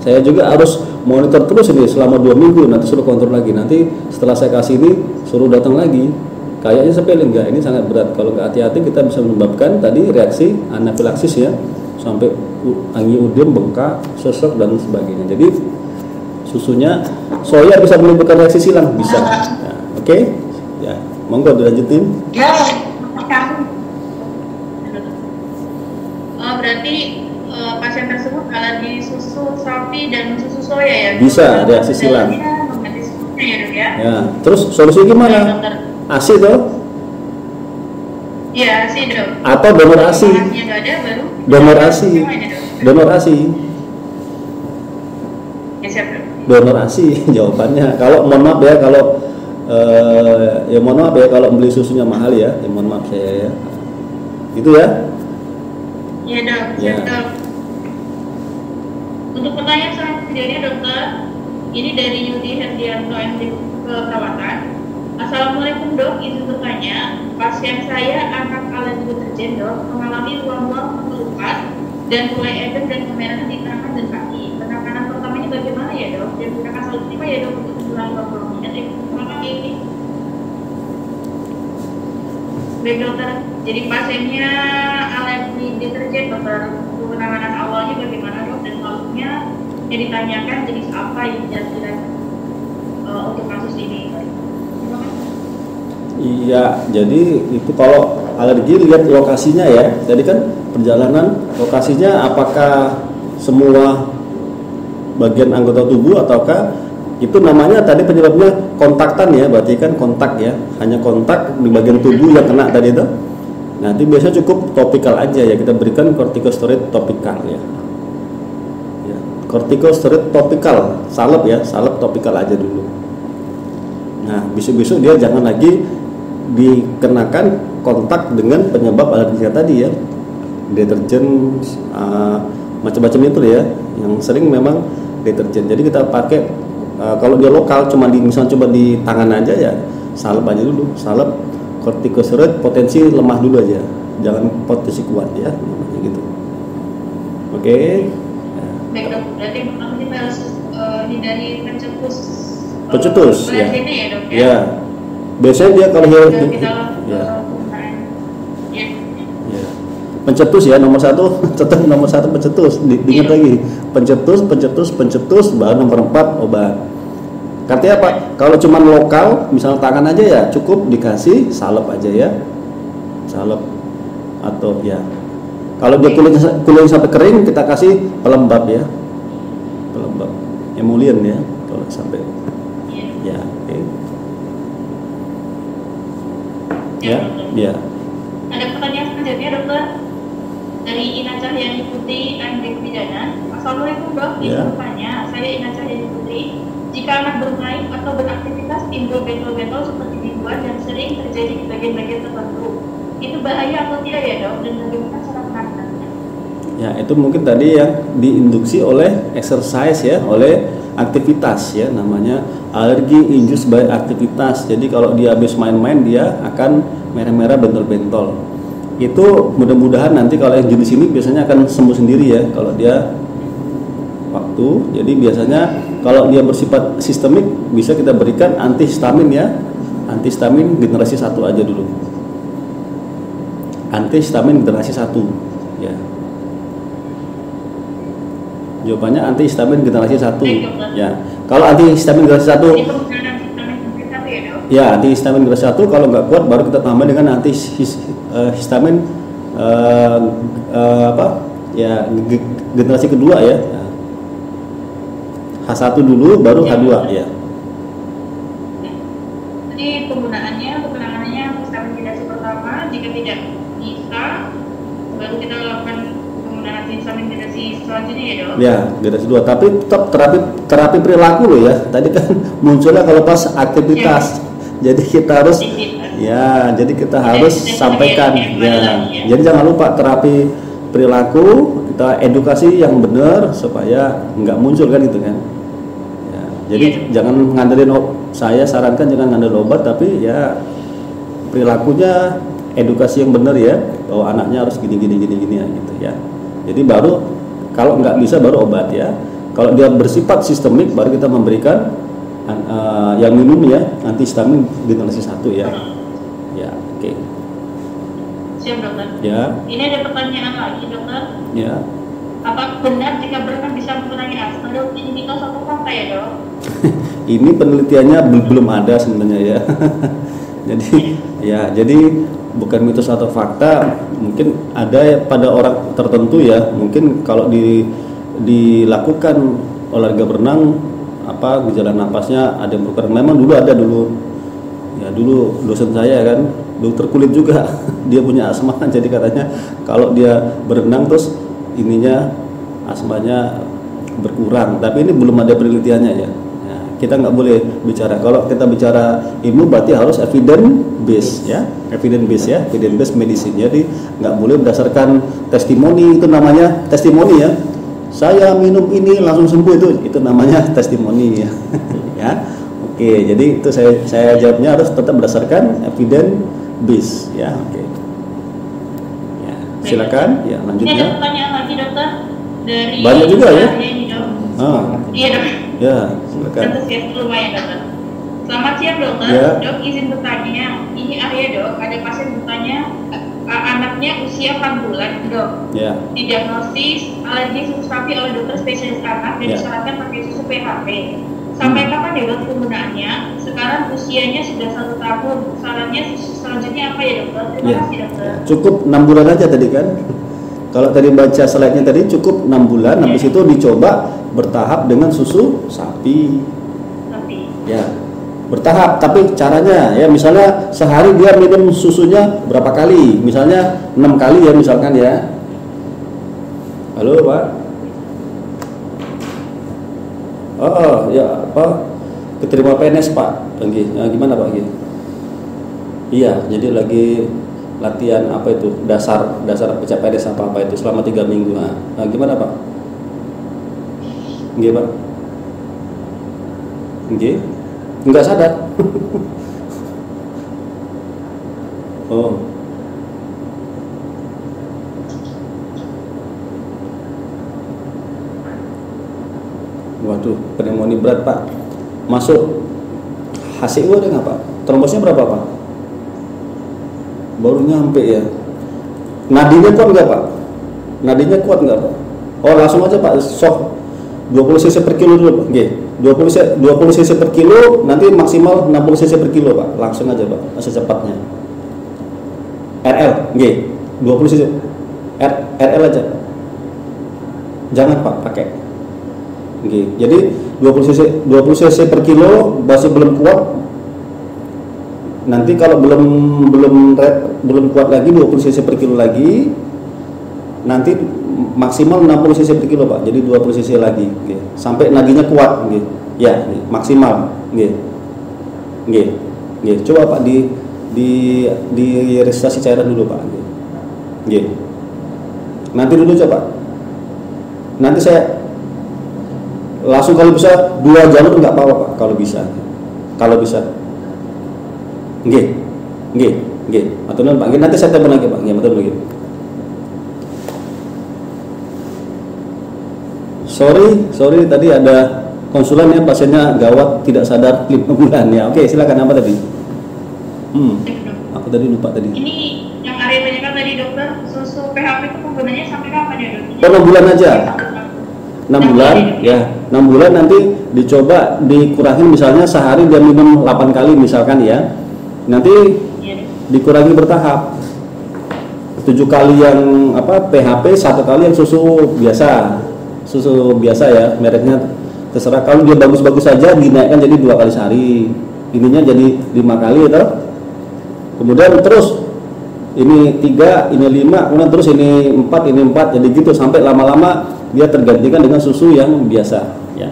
Saya juga harus monitor terus ini selama 2 minggu, nanti suruh kontrol lagi, nanti setelah saya kasih ini suruh datang lagi. Kayaknya sepele, enggak, ini sangat berat. Kalau nggak hati-hati kita bisa menyebabkan tadi reaksi anafilaksis ya, sampai angioidem, bengkak, sesek dan sebagainya. Jadi susunya soya bisa menimbulkan reaksi silang, bisa. Ya, oke? Ya, monggo dilanjutin. Ya, berarti pasien tersebut alergi susu sapi dan susu soya ya? Bisa reaksi silang. Mengganti susunya ya dok ya? Ya, terus solusi gimana? ASI toh? Iya, ASI dok. Atau donor ASI? Nggak ada baru. Donor ASI. Donor ASI. Ya siap dok. Donor ASI jawabannya. Kalau mohon maaf ya, kalau ya mohon maaf ya kalau beli susunya mahal ya, mohon maaf saya ya. Gitu ya? Iya dok, Ya. siap dok. Untuk pertanyaan selanjutnya dokter, ini dari Yudi Herdianto MD Keperawatan. Assalamualaikum dok, izin bertanya, pasien saya anak alergi deterjen dok, mengalami ruam-ruam kelupas dan mulai edem dan kemerahan di tangan dan kaki. Penanganan pertamanya bagaimana ya dok? Dan gunakan solusi apa ya dok untuk mengurangi ruam-ruamnya? Terima kasih. Baik dokter, jadi pasiennya alergi deterjen dokter, untuk penanganan awalnya bagaimana dok? Dan lalunya yang ditanyakan jenis apa yang kira-kira untuk kasus ini? Iya, jadi itu kalau alergi lihat lokasinya ya. Jadi kan perjalanan lokasinya apakah semua bagian anggota tubuh ataukah itu namanya tadi penyebabnya kontaktan ya, berarti kan kontak ya, hanya kontak di bagian tubuh yang kena tadi itu. Nanti biasanya cukup topikal aja ya, kita berikan kortikosteroid topikal ya. Ya, kortikosteroid topikal, salep ya, salep topikal aja dulu. Nah, besok-besok dia jangan lagi dikenakan kontak dengan penyebab alergi tadi ya, deterjen macam-macam itu ya, yang sering memang deterjen. Jadi kita pakai kalau dia lokal cuma misalnya coba di tangan aja ya, salep aja dulu, salep kortikosteroid potensi lemah dulu aja, jangan potensi kuat ya, namanya gitu. Oke. Baik dok, berarti pertama kita harus hindari pencetus ya. Ya dok ya. Ya. Biasanya dia kalau kita ya. Ya. Ya. Pencetus ya nomor 1, tetap nomor 1 pencetus. Diingat lagi, pencetus, baru nomor 4 obat. Artinya apa? Kalau cuma lokal, misalnya tangan aja ya cukup dikasih salep aja ya, salep atau ya. Kalau dia kulitnya sampai kering, kita kasih pelembab ya, pelembab, emulien ya, kalau sampai ya. Okay. Ya, ya. Ada pertanyaan selanjutnya dokter dari Ina Cahyani Putri Andrik Pidana. Assalamualaikum dok, izin bertanya, saya Ina Cahyani Putri. Jika anak bermain atau beraktivitas timbul bentol-bentol seperti biduan dan sering terjadi di bagian-bagian tertentu, itu bahaya atau tidak ya dok? Dan bagaimana cara penanganannya? Ya, itu mungkin tadi yang diinduksi oleh exercise ya, oleh aktivitas ya, namanya alergi induced by aktivitas. Jadi kalau dia habis main-main dia akan merah-merah bentol-bentol. Itu mudah-mudahan nanti kalau yang jenis ini biasanya akan sembuh sendiri ya kalau dia waktu. Jadi biasanya kalau dia bersifat sistemik bisa kita berikan antihistamin ya. Antihistamin generasi 1 aja dulu. Antihistamin generasi 1 ya. Jawabannya antihistamin generasi 1 ya. Kalau antihistamin generasi 1 ya, antihistamin generasi 1 kalau nggak kuat baru kita tambah dengan antihistamin generasi kedua ya. H1 dulu baru H2 ya. Jadi penggunaannya untuk penanganannya antihistamin generasi pertama, jika tidak bisa baru kita lakukan antihistamin generasi selanjutnya ya dok? Ya, generasi 2, tapi tetap terapi perilaku loh ya. Tadi kan munculnya kalau pas aktivitas. Ya. Jadi kita harus jadi kita harus sampaikan ya. Jadi jangan lupa terapi perilaku, kita edukasi yang benar supaya nggak muncul kan itu kan. Ya, jadi jangan ngandelin, saya sarankan jangan ngandelin obat, tapi ya perilakunya edukasi yang benar ya, bahwa anaknya harus gini ya gitu ya. Jadi baru kalau nggak bisa baru obat ya. Kalau dia bersifat sistemik, baru kita memberikan yang minum ya antihistamin generasi 1 ya. Ya, oke. Siap dokter. Ya. Ini ada pertanyaan lagi dokter. Ya. Apa benar jika berenang bisa mengurangi asma dok? Ini mitos atau fakta ya dok? Ini penelitiannya belum ada sebenarnya ya. jadi bukan mitos atau fakta, mungkin ada pada orang tertentu ya. Mungkin kalau dilakukan olahraga berenang, gejala napasnya ada yang berkurang. Memang dulu ya dulu dosen saya kan dokter kulit juga dia punya asma, jadi katanya kalau dia berenang terus asmanya berkurang, tapi ini belum ada penelitiannya ya. Nah, kita nggak boleh bicara, kalau kita bicara ilmu berarti harus evidence based medicine. Jadi nggak boleh berdasarkan testimoni, itu namanya testimoni ya. Saya minum ini langsung sembuh, itu namanya testimoni ya. Ya. Oke, jadi itu saya jawabnya harus tetap berdasarkan evidence based ya. Oke. Ya, silakan ya lanjutnya. Ini ada pertanyaan lagi dokter dari banyak juga ya. Ini, dok. Iya dok. Ya, silakan. Antusias lumayan dokter. Selamat siang dokter. Ya. Dok izin bertanya. Ini Arya dok. Ada pasien bertanya anaknya usia 4 bulan dok. Ya. Didiagnosis alergi susu sapi oleh dokter spesialis anak dan disarankan pakai susu PHP. Sampai kapan ya dok penggunaannya? Sekarang usianya sudah 1 tahun. Sarannya selanjutnya apa ya dokter? Terima kasih dokter. Cukup 6 bulan aja tadi kan. Kalau tadi baca slide-nya tadi cukup 6 bulan, habis itu dicoba bertahap dengan susu sapi. Ya, bertahap. Tapi caranya ya misalnya sehari dia minum susunya berapa kali? Misalnya 6 kali ya misalkan ya. Halo Pak. Oh ya keterima PNS Pak. Gimana Pak? Iya, jadi lagi latihan dasar pecah PNS apa itu selama 3 minggu. Nah, gimana Pak? Pak? Enggak sadar. Oh. Waduh, pneumonia berat Pak. Masuk HCU ada nggak Pak? Trombosnya berapa Pak? Baru nyampe ya. Nadinya kuat nggak Pak? Nadinya kuat nggak Pak? Oh langsung aja Pak, sok 20 cc per kilo dulu Pak. 20 cc per kilo, nanti maksimal 60 cc per kilo Pak. Langsung aja Pak, secepatnya. RL, 20 cc. RL aja. Jangan Pak pakai. Jadi 20 cc per kilo masih belum kuat. Nanti kalau belum kuat lagi 20 cc per kilo lagi, nanti maksimal 60 cc per kilo Pak. Jadi 20 cc lagi, sampai nadinya kuat, ya maksimal, Coba Pak di resusitasi cairan dulu Pak, Nanti dulu coba. Nanti saya langsung kalau bisa 2 jalur nggak apa-apa Pak, kalau bisa. Atau Pak, nanti saya telepon lagi Pak, lagi. Sorry tadi ada konsulan ya, pasiennya gawat tidak sadar 5 bulan ya. Oke, silakan apa tadi? Aku tadi lupa tadi. Ini yang Arya tanyakan tadi dokter, susu PHP itu penggunanya sampai kapan ya dok? 6 bulan aja. 6 bulan ya. 6 bulan nanti dicoba dikurangin, misalnya sehari dia minum 8 kali misalkan ya. Nanti dikurangi bertahap. 7 kali yang PHP, 1 kali yang susu biasa ya, mereknya terserah. Kalau dia bagus-bagus saja dinaikkan jadi 2 kali sehari, ininya jadi 5 kali atau kemudian terus ini 3, ini 5, kemudian terus ini 4, jadi gitu sampai lama-lama dia tergantikan dengan susu yang biasa ya.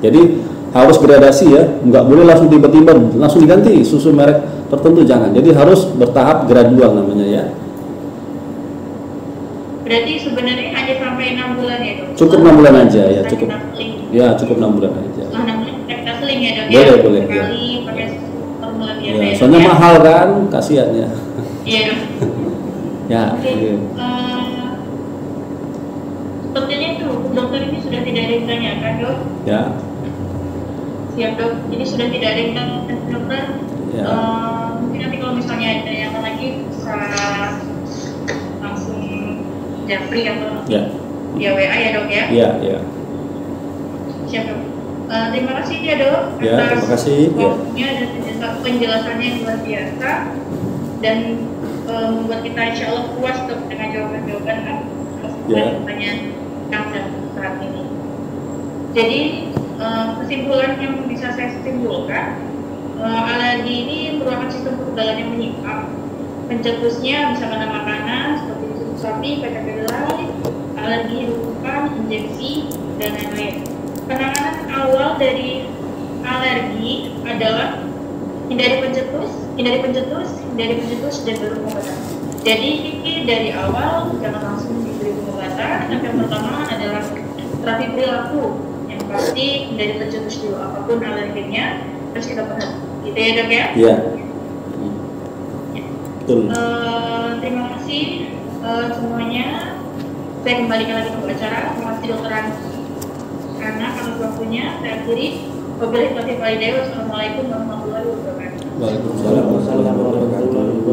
Jadi harus gradasi ya, nggak boleh langsung tiba-tiba langsung diganti susu merek tertentu, jangan. Jadi harus bertahap, gradual namanya ya. Berarti sebenarnya hanya sampai 6 bulan ya dok? Cukup 6 bulan aja ya, cukup. Ya cukup 6 bulan aja. 6 bulan kita seling ya dok? Boleh sekali ya. pakai formula biasa Ya, ya, soalnya ya? mahal kan, kasihan ya. Iya dok. Ya. Oke. Sepertinya itu dokter ini sudah tidak ada yang ditanyakan, dok. Ya. Siap, dok. Jadi sudah tidak ada yang ditanyakan, dokter. Ya. Mungkin nanti kalau misalnya ada yang lagi bisa langsung japri atau via WA ya, dok ya. Iya, iya. Siap, dok. Terima kasih ya, dok. Ya, terima kasih. Waktunya dan penjelasannya yang luar biasa dan membuat kita insya Allah puas dok dengan jawaban-jawaban pertanyaan yang saat ini. Jadi kesimpulan yang bisa saya simpulkan, alergi ini merupakan sistem kekebalan yang menyimpang. Pencetusnya bisa karena makanan seperti susu sapi, kacang kedelai, alergi rujukan, injeksi, dan lain-lain. Penanganan awal dari alergi adalah hindari pencetus, dan baru pengobatan. Jadi dari awal jangan langsung diberi pengobatan. Yang pertama adalah terapi perilaku. Yang pasti hindari pencetus dulu, apapun alerginya harus kita perhatikan. Gitu ya, dok ya? Iya. Betul. Terima kasih semuanya. Saya kembalikan lagi ke acara. Terima kasih dokter Ana atas waktunya. Saya akhiri. Wabillahi taufiq wal hidayah. Wassalamualaikum warahmatullahi wabarakatuh. Waalaikumsalam warahmatullahi wabarakatuh.